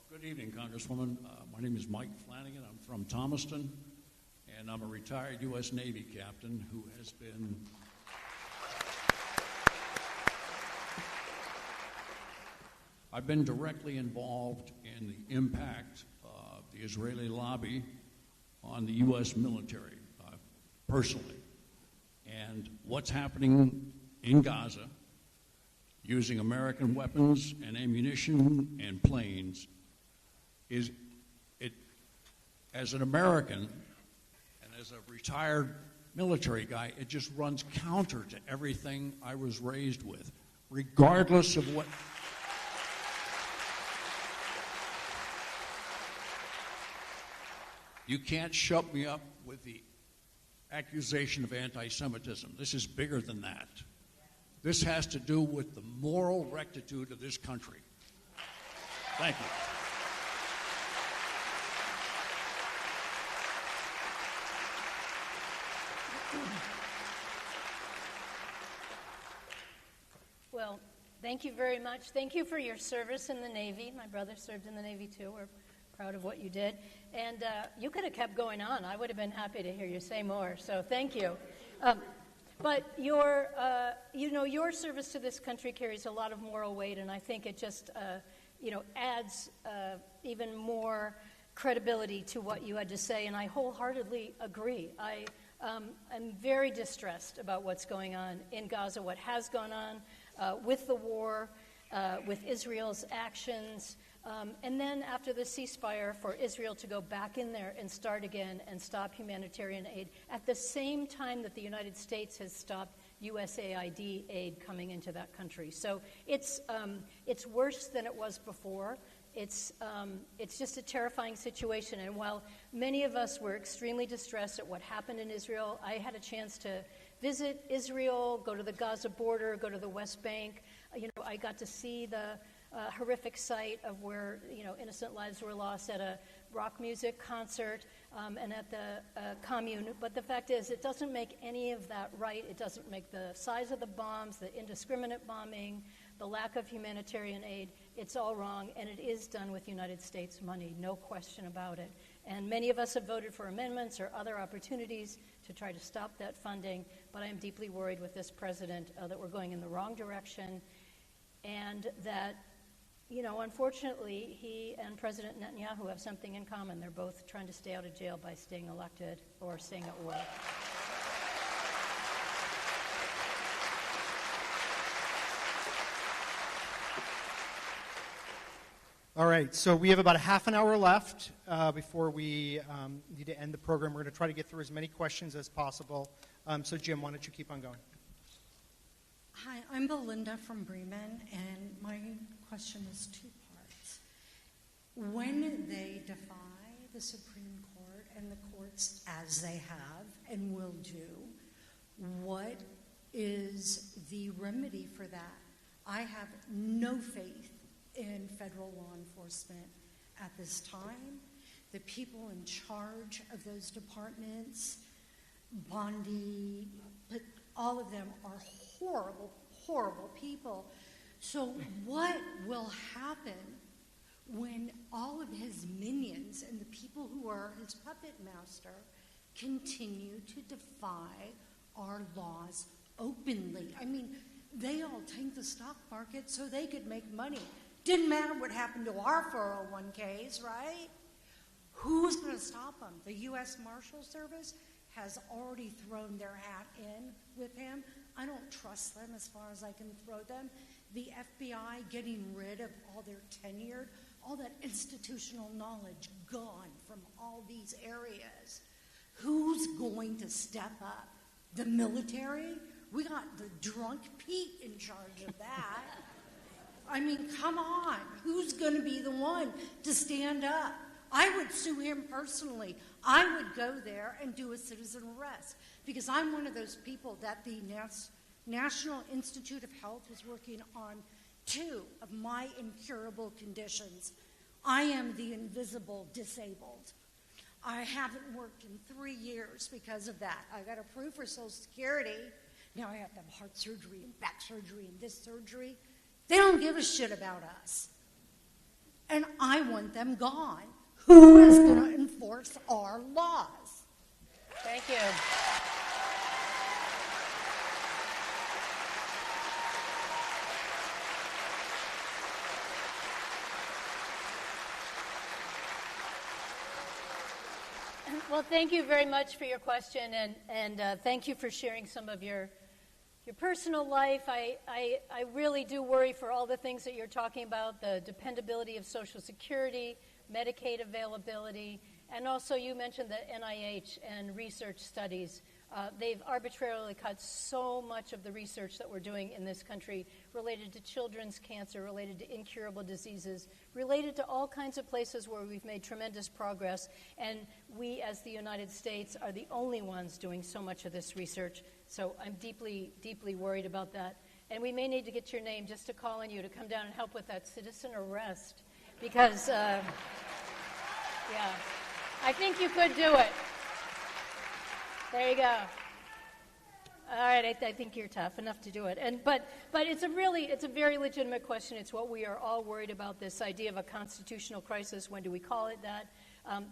Good evening, Congresswoman. My name is Mike Flanagan. I'm from Thomaston. And I'm a retired U.S. Navy captain who has been I've been directly involved in the impact of the Israeli lobby on the U.S. military, personally. And what's happening in Gaza, using American weapons and ammunition and planes, as an American, as a retired military guy, it just runs counter to everything I was raised with, regardless of what. You can't shut me up with the accusation of anti-Semitism. This is bigger than that. This has to do with the moral rectitude of this country. Thank you. Well, thank you very much. Thank you for your service in the Navy. My brother served in the Navy, too. We're proud of what you did. And you could have kept going on. I would have been happy to hear you say more, so thank you. But your service to this country carries a lot of moral weight, and I think it just, adds even more credibility to what you had to say, and I wholeheartedly agree. I'm very distressed about what's going on in Gaza, what has gone on with the war, with Israel's actions, and then after the ceasefire, for Israel to go back in there and start again and stop humanitarian aid at the same time that the United States has stopped USAID aid coming into that country. So it's worse than it was before. It's just a terrifying situation. And while many of us were extremely distressed at what happened in Israel, I had a chance to visit Israel, go to the Gaza border, go to the West Bank. I got to see the horrific sight of where innocent lives were lost at a rock music concert and at the commune. But the fact is, it doesn't make any of that right. It doesn't make the size of the bombs, the indiscriminate bombing, the lack of humanitarian aid. It's all wrong, and it is done with United States money, no question about it. And many of us have voted for amendments or other opportunities to try to stop that funding, but I am deeply worried with this president that we're going in the wrong direction, and that, unfortunately, he and President Netanyahu have something in common. They're both trying to stay out of jail by staying elected or staying at war. All right, so we have about a half an hour left before we need to end the program. We're going to try to get through as many questions as possible. So, Jim, why don't you keep on going? Hi, I'm Belinda from Bremen, and my question is two parts. When they defy the Supreme Court and the courts, as they have and will do, what is the remedy for that? I have no faith in federal law enforcement at this time. The people in charge of those departments, Bondi, all of them are horrible, horrible people. So what will happen when all of his minions and the people who are his puppet master continue to defy our laws openly? I mean, they all tanked the stock market so they could make money. Didn't matter what happened to our 401ks, right? Who's going to stop them? The U.S. Marshal Service has already thrown their hat in with him. I don't trust them as far as I can throw them. The FBI getting rid of all their tenured, all that institutional knowledge gone from all these areas. Who's going to step up? The military? We got the drunk Pete in charge of that. I mean, come on. Who's going to be the one to stand up? I would sue him personally. I would go there and do a citizen arrest because I'm one of those people that the National Institute of Health was working on 2 of my incurable conditions. I am the invisible disabled. I haven't worked in 3 years because of that. I got approved for Social Security. Now I have to have heart surgery and back surgery and this surgery. They don't give a shit about us. And I want them gone. Who is going to enforce our laws? Thank you. Well, thank you very much for your question, and thank you for sharing some of your personal life. I really do worry for all the things that you're talking about, the dependability of Social Security, Medicaid availability, and also you mentioned the NIH and research studies They've arbitrarily cut so much of the research that we're doing in this country related to children's cancer, related to incurable diseases, related to all kinds of places where we've made tremendous progress, and we as the United States are the only ones doing so much of this research. So I'm deeply, deeply worried about that. And we may need to get your name just to call on you to come down and help with that citizen arrest, because, yeah, I think you could do it. There you go. All right, I think you're tough enough to do it. But it's a very legitimate question. It's what we are all worried about, this idea of a constitutional crisis. When do we call it that?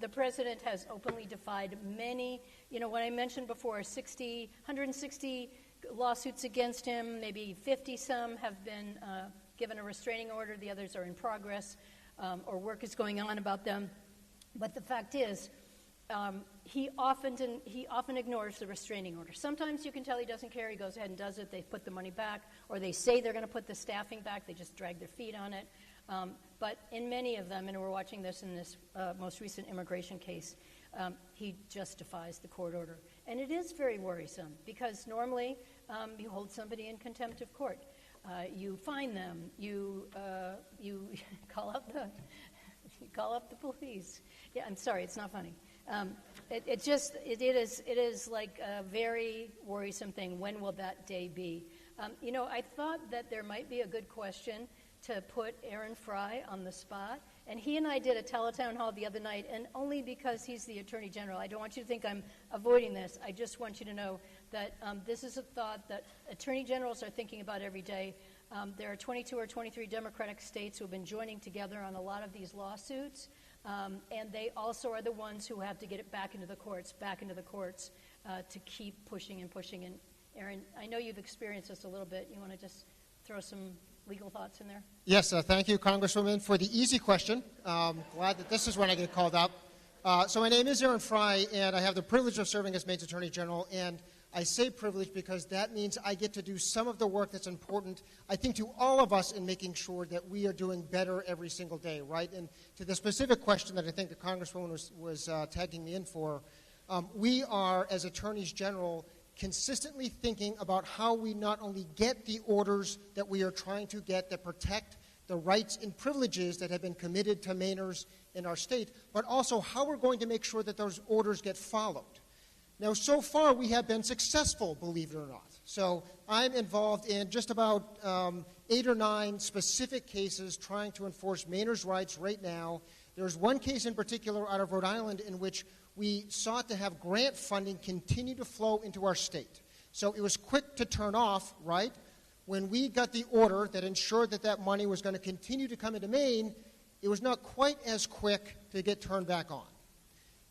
The president has openly defied many, what I mentioned before, 160 lawsuits against him, maybe 50 some have been given a restraining order, the others are in progress, or work is going on about them. But the fact is, he often ignores the restraining order. Sometimes you can tell he doesn't care. He goes ahead and does it. They put the money back, or they say they're going to put the staffing back. They just drag their feet on it. But in many of them, and we're watching this in this most recent immigration case, he justifies the court order. And it is very worrisome, because normally you hold somebody in contempt of court. You fine them. You call up the police. Yeah, I'm sorry, it's not funny. It is like a very worrisome thing. When will that day be? I thought that there might be a good question to put Aaron Fry on the spot. And he and I did a teletown hall the other night, and only because he's the Attorney General. I don't want you to think I'm avoiding this. I just want you to know that this is a thought that Attorney Generals are thinking about every day. There are 22 or 23 Democratic states who have been joining together on a lot of these lawsuits. And they also are the ones who have to get it back into the courts, to keep pushing and pushing. And Aaron, I know you've experienced this a little bit. You want to just throw some legal thoughts in there? Yes, thank you, Congresswoman, for the easy question. Glad that this is when I get called up. So my name is Aaron Fry, and I have the privilege of serving as Maine's Attorney General. And I say privilege because that means I get to do some of the work that's important, I think, to all of us in making sure that we are doing better every single day, right? And to the specific question that I think the Congresswoman was tagging me in for, we are, as Attorneys General, consistently thinking about how we not only get the orders that we are trying to get that protect the rights and privileges that have been committed to Mainers in our state, but also how we're going to make sure that those orders get followed. Now, so far, we have been successful, believe it or not. So I'm involved in just about 8 or 9 specific cases trying to enforce Mainers' rights right now. There's one case in particular out of Rhode Island in which we sought to have grant funding continue to flow into our state. So it was quick to turn off, right? When we got the order that ensured that that money was going to continue to come into Maine, it was not quite as quick to get turned back on.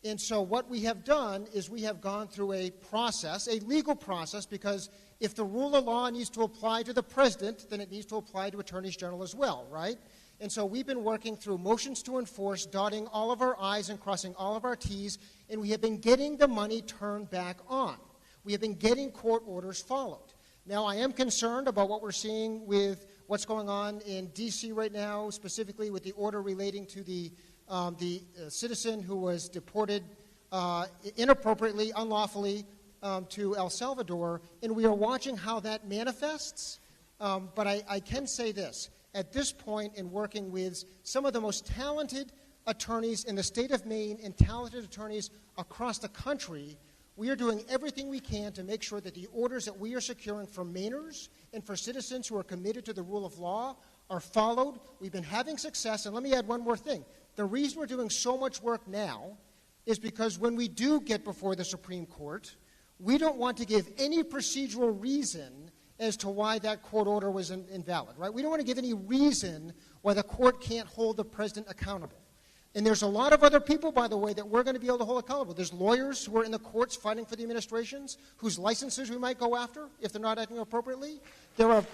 And so what we have done is we have gone through a process, a legal process, because if the rule of law needs to apply to the president, then it needs to apply to attorneys general as well, right? And so we've been working through motions to enforce, dotting all of our I's and crossing all of our T's, and we have been getting the money turned back on. We have been getting court orders followed. Now, I am concerned about what we're seeing with what's going on in D.C. right now, specifically with the order relating to the citizen who was deported inappropriately, unlawfully to El Salvador, and we are watching how that manifests. But I can say this. At this point, in working with some of the most talented attorneys in the state of Maine and talented attorneys across the country, we are doing everything we can to make sure that the orders that we are securing for Mainers and for citizens who are committed to the rule of law are followed. We've been having success, and let me add one more thing. The reason we're doing so much work now is because when we do get before the Supreme Court, we don't want to give any procedural reason as to why that court order was invalid, right? We don't want to give any reason why the court can't hold the president accountable. And there's a lot of other people, by the way, that we're going to be able to hold accountable. There's lawyers who are in the courts fighting for the administrations, whose licenses we might go after if they're not acting appropriately. There are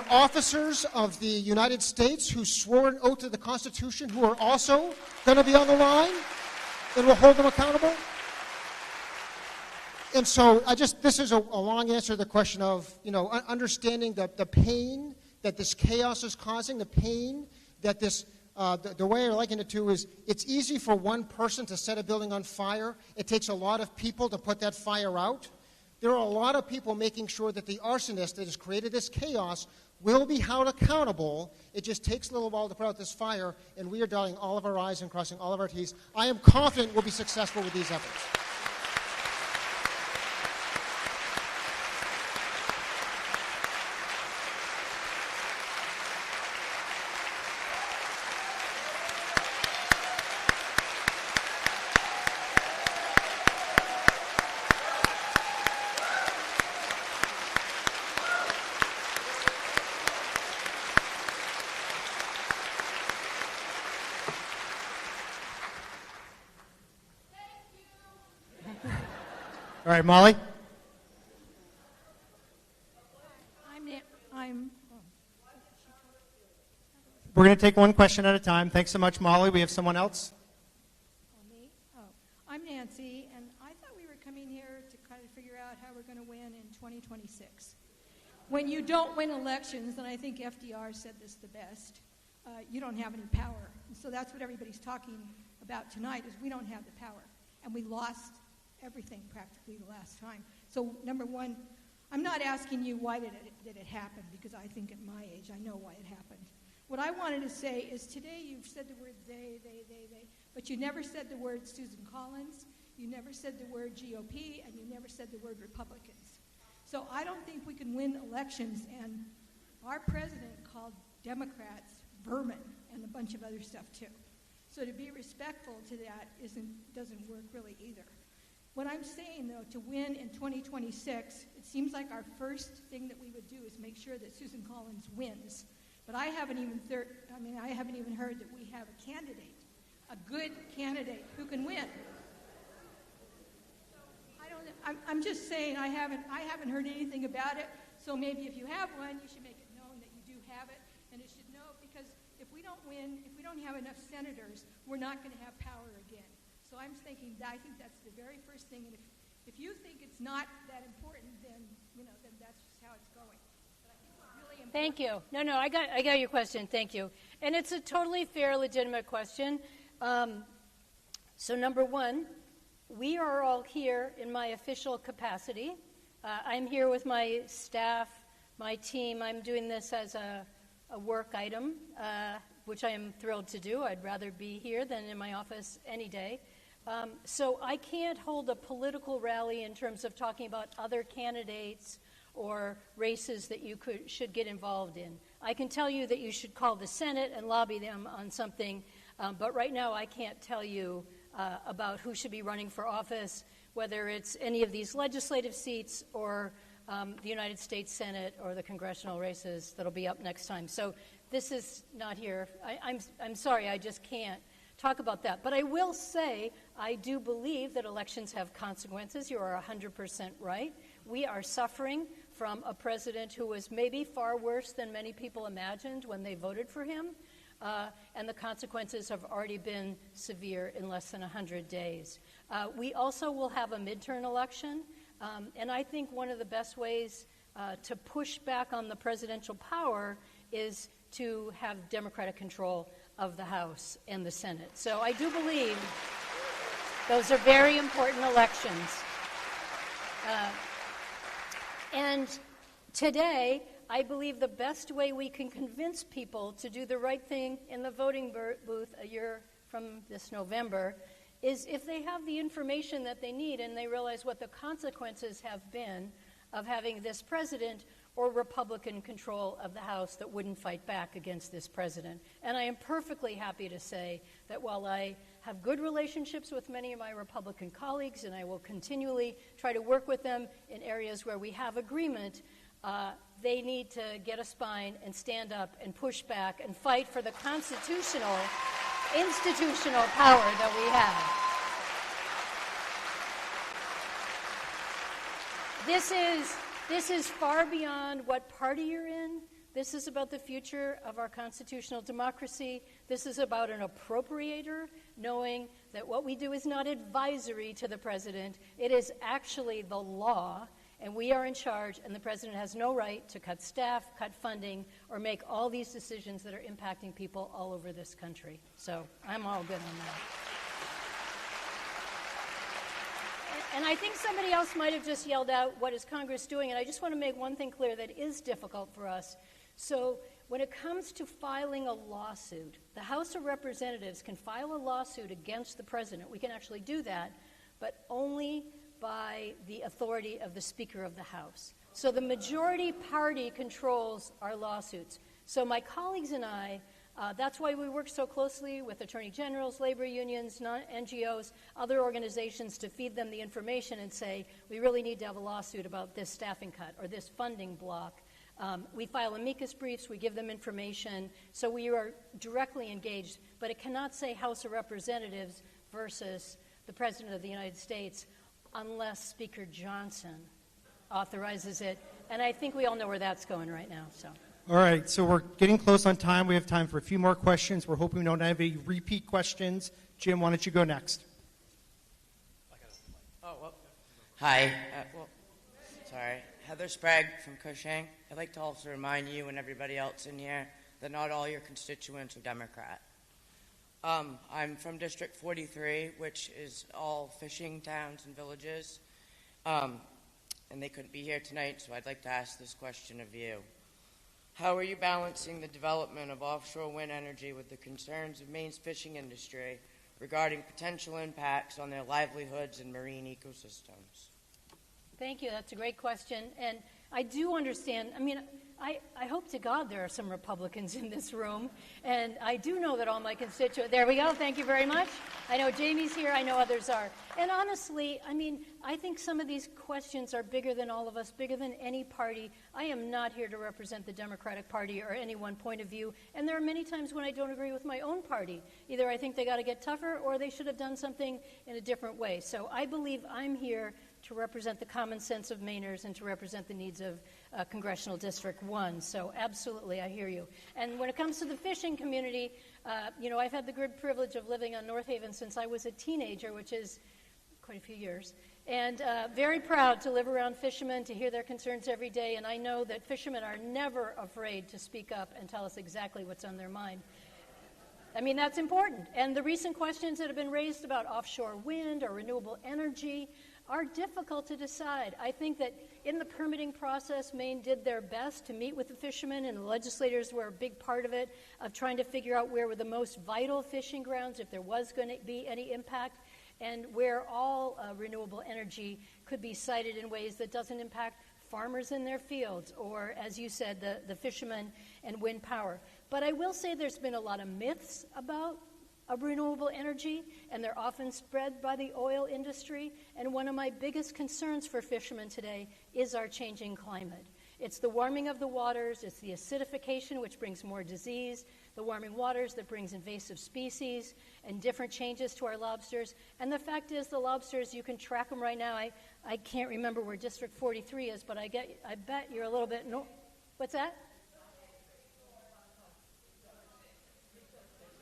officers of the United States who swore an oath to the Constitution who are also going to be on the line, and we'll hold them accountable. And so this is a long answer to the question of, understanding the pain that this chaos is causing, the pain that this The way I liken it to is it's easy for one person to set a building on fire. It takes a lot of people to put that fire out. There are a lot of people making sure that the arsonist that has created this chaos will be held accountable. It just takes a little while to put out this fire, and we are dotting all of our I's and crossing all of our T's. I am confident we'll be successful with these efforts. All right, Molly. We're going to take one question at a time. Thanks so much, Molly. We have someone else. Me? Oh, I'm Nancy, and I thought we were coming here to kind of figure out how we're going to win in 2026. When you don't win elections, and I think FDR said this the best, you don't have any power. And so that's what everybody's talking about tonight, is we don't have the power. And we lost everything practically the last time. So number one, I'm not asking you why did it happen, because I think at my age I know why it happened. What I wanted to say is today you've said the word they, but you never said the word Susan Collins, you never said the word GOP, and you never said the word Republicans. So I don't think we can win elections, and our president called Democrats vermin and a bunch of other stuff too. So to be respectful to that doesn't work really either. What I'm saying, though, to win in 2026, it seems like our first thing that we would do is make sure that Susan Collins wins. But I haven't even heard that we have a candidate, a good candidate who can win. I'm just saying I haven't heard anything about it. So maybe if you have one, you should make it known that you do have it, and it should know, because if we don't win, if we don't have enough senators, we're not going to have power again. So I'm thinking, I think that's the very first thing. And if you think it's not that important, then that's just how it's going. But I think it's really important. Thank you. No, I got your question. Thank you. And it's a totally fair, legitimate question. So number one, we are all here in my official capacity. I'm here with my staff, my team. I'm doing this as a work item, which I am thrilled to do. I'd rather be here than in my office any day. So I can't hold a political rally in terms of talking about other candidates or races that you should get involved in. I can tell you that you should call the Senate and lobby them on something, but right now I can't tell you about who should be running for office, whether it's any of these legislative seats or the United States Senate or the congressional races that'll be up next time. So this is not here. I'm sorry, I just can't talk about that. But I will say I do believe that elections have consequences. You are 100% right. We are suffering from a president who was maybe far worse than many people imagined when they voted for him. And the consequences have already been severe in less than 100 days. We also will have a midterm election. And I think one of the best ways to push back on the presidential power is to have Democratic control of the House and the Senate. So I do believe those are very important elections. And today, I believe the best way we can convince people to do the right thing in the voting booth a year from this November is if they have the information that they need and they realize what the consequences have been of having this president or Republican control of the House that wouldn't fight back against this president. And I am perfectly happy to say that while I have good relationships with many of my Republican colleagues, and I will continually try to work with them in areas where we have agreement, they need to get a spine and stand up and push back and fight for the constitutional, institutional power that we have. This is far beyond what party you're in. This is about the future of our constitutional democracy. This is about an appropriator knowing that what we do is not advisory to the president. It is actually the law. and we are in charge, and the president has no right to cut staff, cut funding, or make all these decisions that are impacting people all over this country. So I'm all good on that. And I think somebody else might have just yelled out, what is Congress doing? And I just want to make one thing clear that is difficult for us. So when it comes to filing a lawsuit, the House of Representatives can file a lawsuit against the president. We can actually do that, but only by the authority of the Speaker of the House. So the majority party controls our lawsuits. So my colleagues and I, that's why we work so closely with attorney generals, labor unions, NGOs, other organizations to feed them the information and say, we really need to have a lawsuit about this staffing cut or this funding block. We file amicus briefs, we give them information, so we are directly engaged, but it cannot say House of Representatives versus the President of the United States unless Speaker Johnson authorizes it, and I think we all know where that's going right now. So. All right, so we're getting close on time. We have time for a few more questions. We're hoping we don't have any repeat questions. Jim, why don't you go next? Hi. Sorry. Heather Sprague from Cushing. I'd like to also remind you and everybody else in here that not all your constituents are Democrat. I'm from District 43, which is all fishing towns and villages, and they couldn't be here tonight, so I'd like to ask this question of you. How are you balancing the development of offshore wind energy with the concerns of Maine's fishing industry regarding potential impacts on their livelihoods and marine ecosystems? Thank you. That's a great question. And I do understand. I mean, I hope to God there are some Republicans in this room. And I do know that all my constituents, there we go. Thank you very much. I know Jamie's here. I know others are. And honestly, I mean, I think some of these questions are bigger than all of us, bigger than any party. I am not here to represent the Democratic Party or any one point of view. And there are many times when I don't agree with my own party. Either I think they got to get tougher or they should have done something in a different way. So I believe I'm here to represent the common sense of Mainers and to represent the needs of Congressional District 1. So absolutely, I hear you. And when it comes to the fishing community, I've had the good privilege of living on North Haven since I was a teenager, which is quite a few years, and very proud to live around fishermen, to hear their concerns every day, and I know that fishermen are never afraid to speak up and tell us exactly what's on their mind. I mean, that's important. And the recent questions that have been raised about offshore wind or renewable energy are difficult to decide. I think that in the permitting process, Maine did their best to meet with the fishermen, and the legislators were a big part of it, of trying to figure out where were the most vital fishing grounds, if there was going to be any impact, and where all renewable energy could be sited in ways that doesn't impact farmers in their fields, or, as you said, the fishermen and wind power. But I will say there's been a lot of myths about renewable energy, and they're often spread by the oil industry. And one of my biggest concerns for fishermen today is our changing climate. It's the warming of the waters, it's the acidification, which brings more disease, the warming waters that brings invasive species and different changes to our lobsters. And the fact is, the lobsters, you can track them right now. I can't remember where District 43 is, but I bet you're a little bit what's that?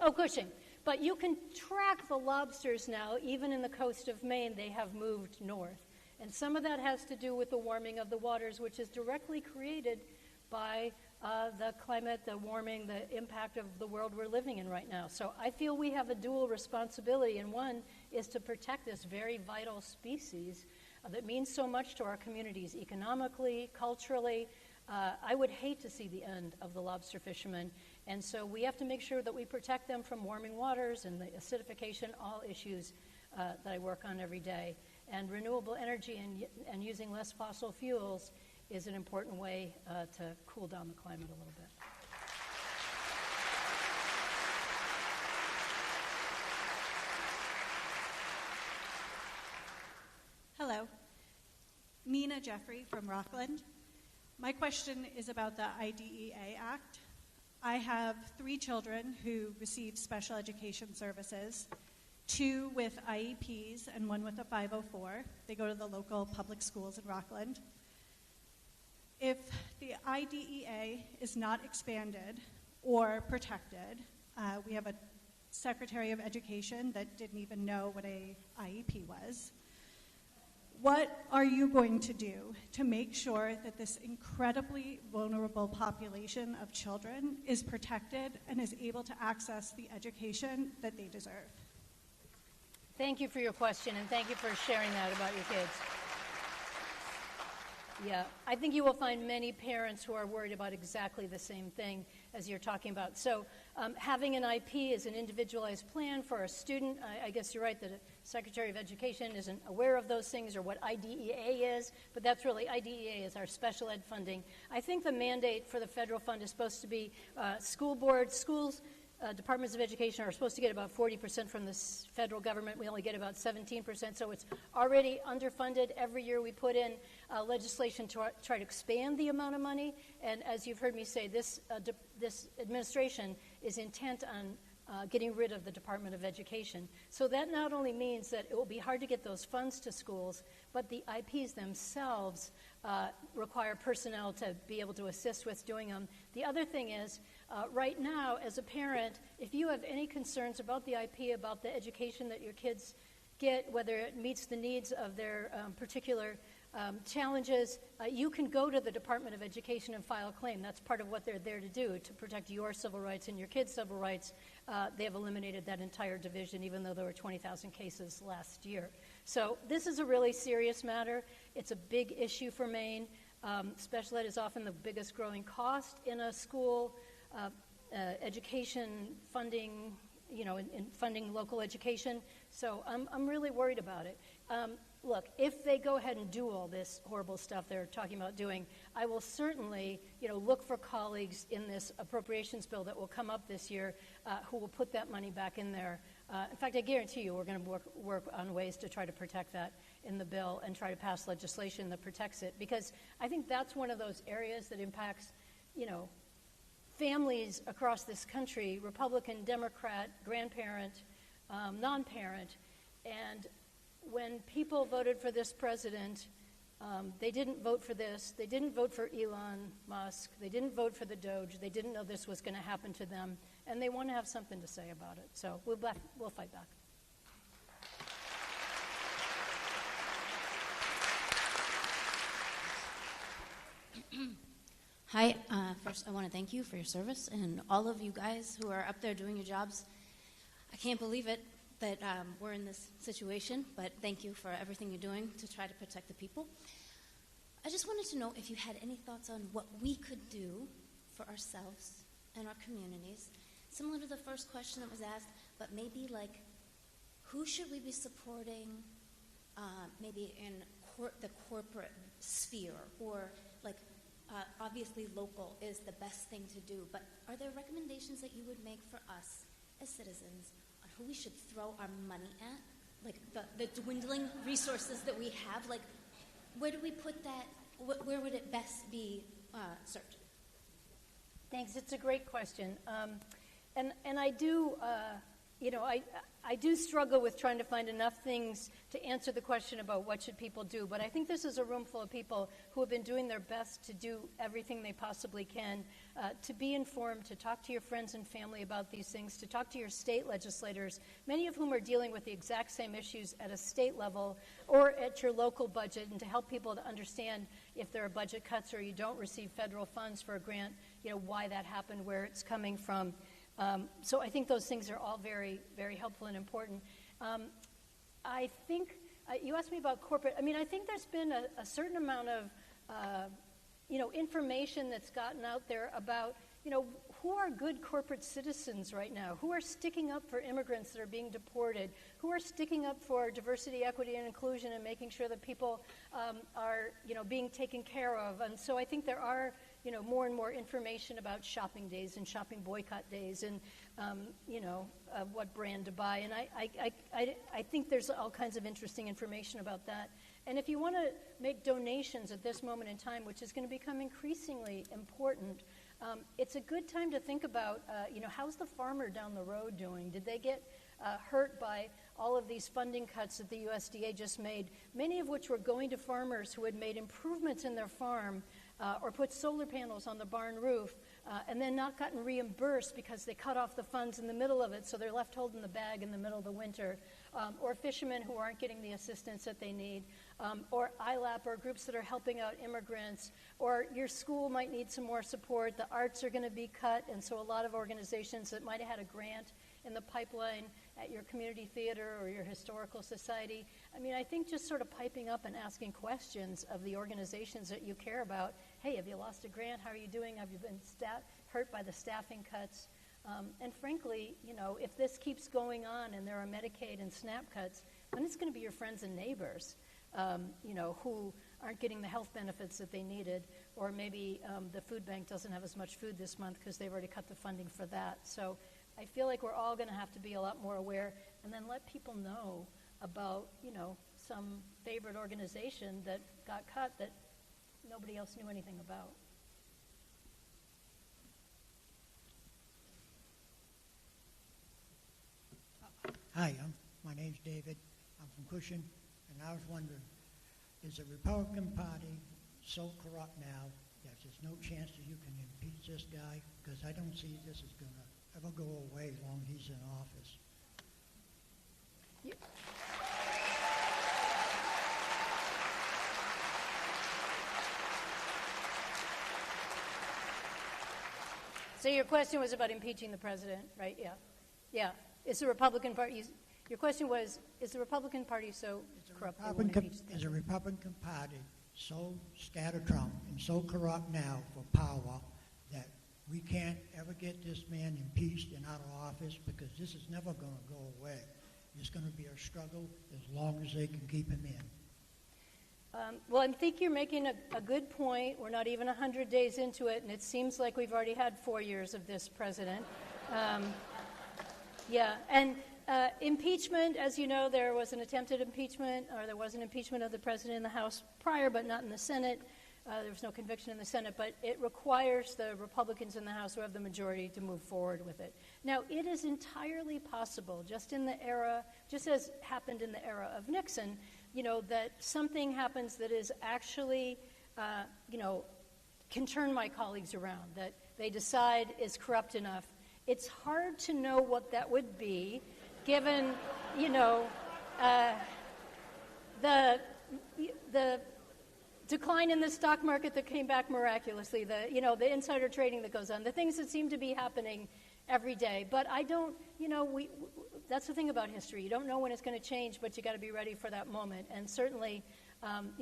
Oh, Cushing. But you can track the lobsters now, even in the coast of Maine, they have moved north. And some of that has to do with the warming of the waters, which is directly created by the climate, the warming, the impact of the world we're living in right now. So I feel we have a dual responsibility, and one is to protect this very vital species that means so much to our communities economically, culturally. I would hate to see the end of the lobster fishermen. And so we have to make sure that we protect them from warming waters and the acidification, all issues that I work on every day. And renewable energy and using less fossil fuels is an important way to cool down the climate a little bit. Hello. Mina Jeffrey from Rockland. My question is about the IDEA Act. I have 3 children who receive special education services, 2 with IEPs and 1 with a 504. They go to the local public schools in Rockland. If the IDEA is not expanded or protected, we have a Secretary of Education that didn't even know what a IEP was. What are you going to do to make sure that this incredibly vulnerable population of children is protected and is able to access the education that they deserve? Thank you for your question, and thank you for sharing that about your kids. Yeah, I think you will find many parents who are worried about exactly the same thing as you're talking about. So having an IP is an individualized plan for a student. I guess you're right that a Secretary of Education isn't aware of those things or what IDEA is, but that's really, IDEA is our special ed funding. I think the mandate for the federal fund is supposed to be school boards, schools, departments of education are supposed to get about 40% from the federal government. We only get about 17%, so it's already underfunded. Every year we put in legislation to try to expand the amount of money, and as you've heard me say, this administration is intent on getting rid of the Department of Education. So that not only means that it will be hard to get those funds to schools, but the IPs themselves require personnel to be able to assist with doing them. The other thing is, right now, as a parent, if you have any concerns about the IP, about the education that your kids get, whether it meets the needs of their particular challenges, you can go to the Department of Education and file a claim. That's part of what they're there to do, to protect your civil rights and your kids' civil rights. They have eliminated that entire division, even though there were 20,000 cases last year. So this is a really serious matter. It's a big issue for Maine. Special ed is often the biggest growing cost in a school. Education funding, in funding local education. So I'm really worried about it. Look, if they go ahead and do all this horrible stuff they're talking about doing, I will certainly, look for colleagues in this appropriations bill that will come up this year who will put that money back in there. In fact, I guarantee you we're going to work on ways to try to protect that in the bill and try to pass legislation that protects it, because I think that's one of those areas that impacts, families across this country, Republican, Democrat, grandparent, non-parent, and when people voted for this president, they didn't vote for this. They didn't vote for Elon Musk. They didn't vote for the Doge. They didn't know this was going to happen to them, and they want to have something to say about it. So we'll fight back. Hi. First, I want to thank you for your service and all of you guys who are up there doing your jobs. I can't believe it that we're in this situation, but thank you for everything you're doing to try to protect the people. I just wanted to know if you had any thoughts on what we could do for ourselves and our communities, similar to the first question that was asked, but maybe like who should we be supporting maybe in the corporate sphere, or like obviously local is the best thing to do, but are there recommendations that you would make for us as citizens on who we should throw our money at? Like the dwindling resources that we have, like where do we put that? Where would it best be served? Thanks. It's a great question. And I do, I do struggle with trying to find enough things to answer the question about what should people do. But I think this is a room full of people who have been doing their best to do everything they possibly can, to be informed, to talk to your friends and family about these things, to talk to your state legislators, many of whom are dealing with the exact same issues at a state level or at your local budget, and to help people to understand if there are budget cuts or you don't receive federal funds for a grant, why that happened, where it's coming from. So I think those things are all very, very helpful and important. I think you asked me about corporate. I think there's been a certain amount of, information that's gotten out there about, who are good corporate citizens right now, who are sticking up for immigrants that are being deported, who are sticking up for diversity, equity, and inclusion, and making sure that people are, being taken care of. And so I think there are, more and more information about shopping days and shopping boycott days, and what brand to buy. And I think there's all kinds of interesting information about that. And if you want to make donations at this moment in time, which is going to become increasingly important, it's a good time to think about, how's the farmer down the road doing? Did they get hurt by all of these funding cuts that the USDA just made, many of which were going to farmers who had made improvements in their farm or put solar panels on the barn roof, and then not gotten reimbursed because they cut off the funds in the middle of it, so they're left holding the bag in the middle of the winter, or fishermen who aren't getting the assistance that they need, or ILAP, or groups that are helping out immigrants, or your school might need some more support. The arts are going to be cut, and so a lot of organizations that might have had a grant in the pipeline at your community theater or your historical society. I mean, I think just sort of piping up and asking questions of the organizations that you care about. Hey, have you lost a grant? How are you doing? Have you been hurt by the staffing cuts? And frankly, you know, if this keeps going on and there are Medicaid and SNAP cuts, then it's going to be your friends and neighbors, you know, who aren't getting the health benefits that they needed, or maybe the food bank doesn't have as much food this month because they've already cut the funding for that. So I feel like we're all going to have to be a lot more aware, and then let people know about, you know, some favorite organization that got cut that nobody else knew anything about. Hi, my name's David. I'm from Cushing, and I was wondering, is the Republican Party so corrupt now that there's no chance that you can impeach this guy? Because I don't see this is going to ever go away as long as he's in office. Yeah. So your question was about impeaching the president, right? Yeah. Yeah. Is the Republican Party, your question was, is the Republican Party so corrupt they won't impeach the president? Is the Republican Party so scattertrump and so corrupt now for power that we can't ever get this man impeached and out of office, because this is never going to go away. It's going to be a struggle as long as they can keep him in. Well, I think you're making a good point. We're not even 100 days into it, and it seems like we've already had 4 years of this president. Yeah, and impeachment, as you know, there was an attempted impeachment, or there was an impeachment of the president in the House prior, but not in the Senate. There was no conviction in the Senate, but it requires the Republicans in the House who have the majority to move forward with it. Now, it is entirely possible, just in the era, just as happened in the era of Nixon, you know, that something happens that is actually, you know, can turn my colleagues around, that they decide is corrupt enough. It's hard to know what that would be, given, you know, the decline in the stock market that came back miraculously, the insider trading that goes on, the things that seem to be happening every day. But I don't, you know, that's the thing about history. You don't know when it's going to change, but you got to be ready for that moment. And certainly,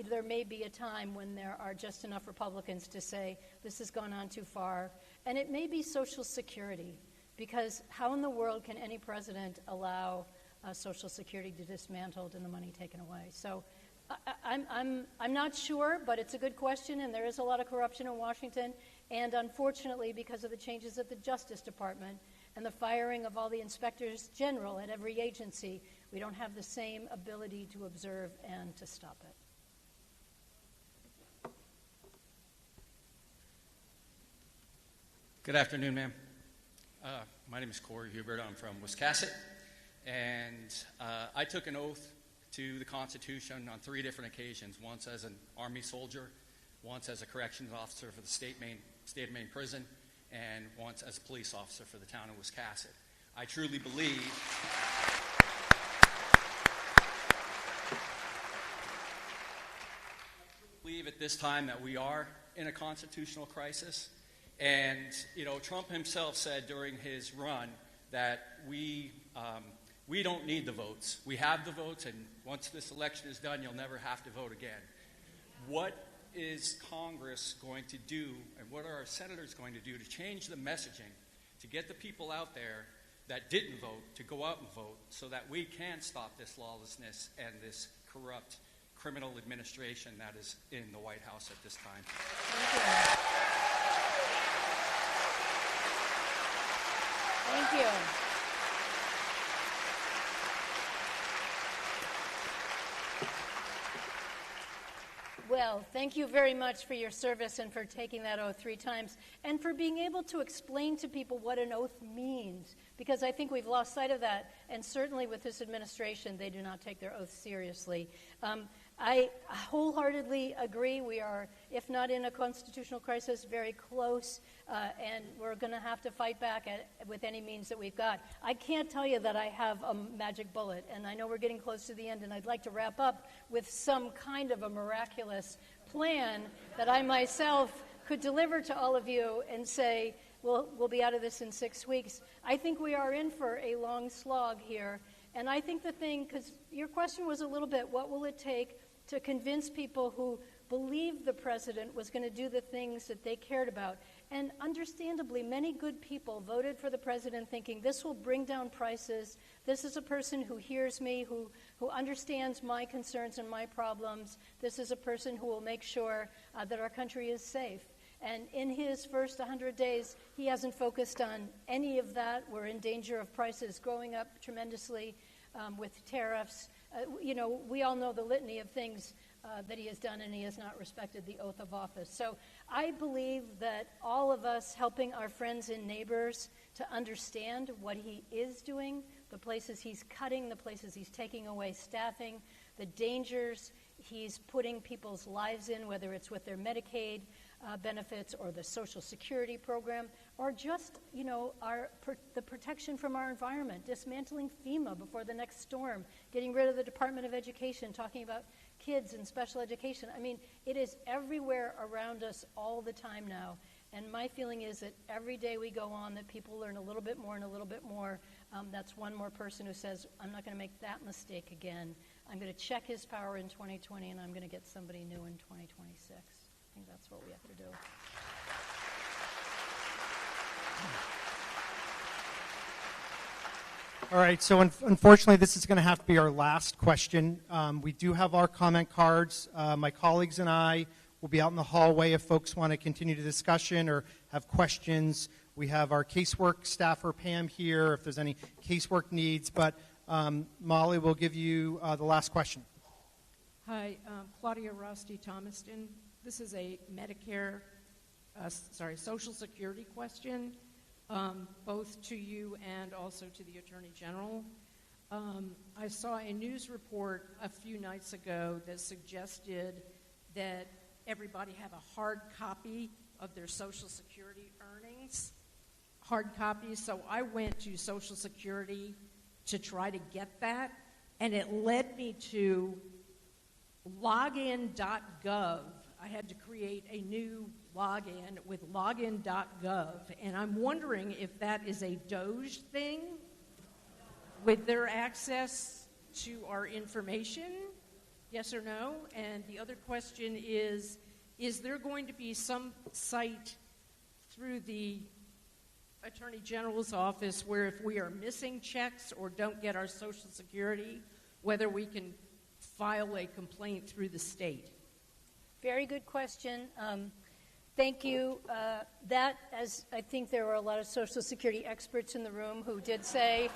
there may be a time when there are just enough Republicans to say this has gone on too far. And it may be Social Security, because how in the world can any president allow Social Security to be dismantled and the money taken away? So I'm not sure, but it's a good question, and there is a lot of corruption in Washington. And unfortunately, because of the changes at the Justice Department and the firing of all the inspectors general at every agency, we don't have the same ability to observe and to stop it. Good afternoon, ma'am. My name is Corey Hubert. I'm from Wiscasset, and I took an oath to the Constitution on 3 different occasions, once as an Army soldier, once as a corrections officer for the state of Maine prison, and once as a police officer for the town of Wiscasset. I truly believe at this time that we are in a constitutional crisis. And, you know, Trump himself said during his run that we don't need the votes. We have the votes, and once this election is done, you'll never have to vote again. What is Congress going to do, and what are our senators going to do to change the messaging, to get the people out there that didn't vote to go out and vote, so that we can stop this lawlessness and this corrupt criminal administration that is in the White House at this time? Thank you. Well, thank you very much for your service and for taking that oath 3 times and for being able to explain to people what an oath means, because I think we've lost sight of that, and certainly with this administration, they do not take their oath seriously. I wholeheartedly agree. We are, if not in a constitutional crisis, very close, and we're going to have to fight back with any means that we've got. I can't tell you that I have a magic bullet, and I know we're getting close to the end, and I'd like to wrap up with some kind of a miraculous plan that I myself could deliver to all of you and say, we'll be out of this in 6 weeks. I think we are in for a long slog here, and I think the thing, because your question was a little bit, what will it take to convince people who believed the president was going to do the things that they cared about? And understandably, many good people voted for the president thinking this will bring down prices. This is a person who hears me, who understands my concerns and my problems. This is a person who will make sure that our country is safe. And in his first 100 days, he hasn't focused on any of that. We're in danger of prices going up tremendously with tariffs. We all know the litany of things that he has done, and he has not respected the oath of office. So I believe that all of us helping our friends and neighbors to understand what he is doing, the places he's cutting, the places he's taking away staffing, the dangers he's putting people's lives in, whether it's with their Medicaid benefits or the Social Security program, or just, the protection from our environment, dismantling FEMA before the next storm, getting rid of the Department of Education, talking about kids and special education. I mean, it is everywhere around us all the time now. And my feeling is that every day we go on, that people learn a little bit more and a little bit more. That's one more person who says, I'm not going to make that mistake again. I'm going to check his power in 2020, and I'm going to get somebody new in 2026. I think that's what we have to do. All right, so unfortunately, this is going to have to be our last question. We do have our comment cards. My colleagues and I will be out in the hallway if folks want to continue the discussion or have questions. We have our casework staffer, Pam, here if there's any casework needs. But Molly will give you the last question. Hi, Claudia Rosti Thomaston. This is a Medicare, Social Security question, both to you and also to the Attorney General. I saw a news report a few nights ago that suggested that everybody have a hard copy of their Social Security earnings, hard copies. So I went to Social Security to try to get that, and it led me to login.gov. I had to create a new login with login.gov, and I'm wondering if that is a DOJ thing with their access to our information, yes or no? And the other question is there going to be some site through the Attorney General's office where if we are missing checks or don't get our Social Security, whether we can file a complaint through the state? Very good question. Thank you. As I think there were a lot of Social Security experts in the room who did say,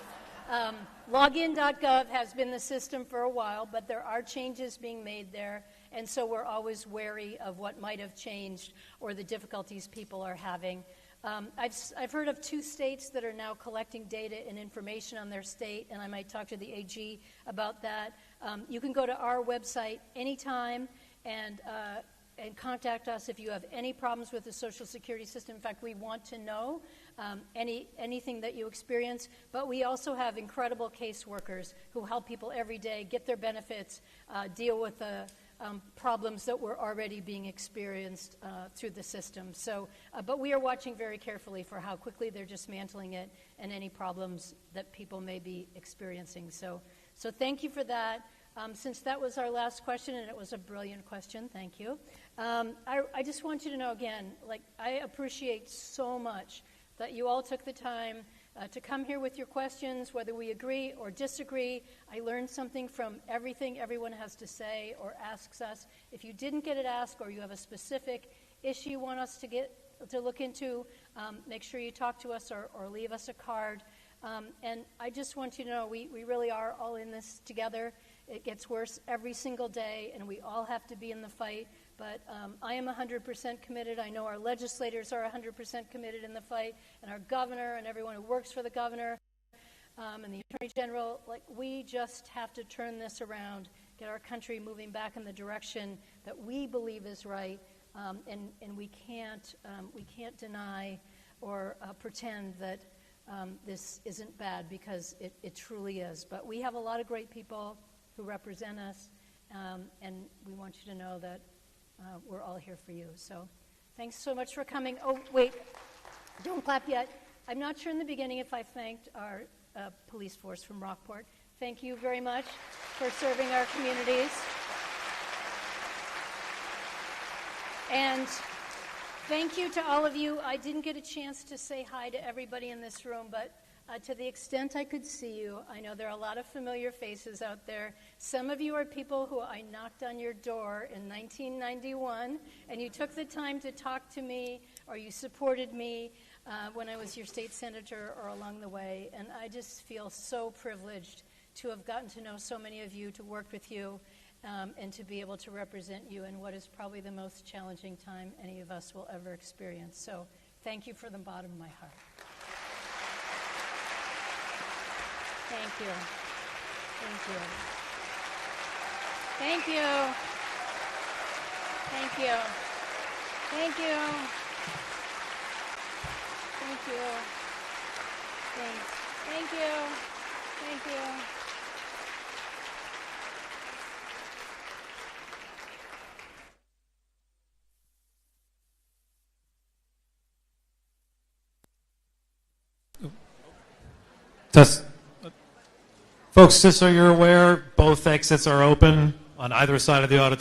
login.gov has been the system for a while, but there are changes being made there, and so we're always wary of what might have changed or the difficulties people are having. I've heard of 2 states that are now collecting data and information on their state, and I might talk to the AG about that. You can go to our website anytime and contact us if you have any problems with the Social Security system. In fact, we want to know anything that you experience, but we also have incredible caseworkers who help people every day get their benefits, deal with the problems that were already being experienced through the system. So, but we are watching very carefully for how quickly they're dismantling it and any problems that people may be experiencing. So thank you for that. Since that was our last question, and it was a brilliant question, thank you. I just want you to know again, I appreciate so much that you all took the time to come here with your questions, whether we agree or disagree. I learned something from everything everyone has to say or asks us. If you didn't get it asked or you have a specific issue you want us to look into, make sure you talk to us or leave us a card. And I just want you to know we really are all in this together. It gets worse every single day, and we all have to be in the fight. But I am 100% committed. I know our legislators are 100% committed in the fight, and our governor and everyone who works for the governor and the Attorney General. We just have to turn this around get our country moving back in the direction that we believe is right, and we can't deny or pretend that this isn't bad, because it truly is. But we have a lot of great people who represent us, and we want you to know that we're all here for you. So thanks so much for coming. Oh, wait, don't clap yet. I'm not sure in the beginning if I thanked our police force from Rockport. Thank you very much for serving our communities. And thank you to all of you. I didn't get a chance to say hi to everybody in this room, but to the extent I could see you, I know there are a lot of familiar faces out there. Some of you are people who I knocked on your door in 1991, and you took the time to talk to me, or you supported me when I was your state senator or along the way. And I just feel so privileged to have gotten to know so many of you, to work with you, and to be able to represent you in what is probably the most challenging time any of us will ever experience. So thank you from the bottom of my heart. Thank you. Thank you. Thank you. Thank you. Thank you. Thank you. Thanks. Thank you. Thank you. Test. Folks, just so you're aware, both exits are open on either side of the auditorium.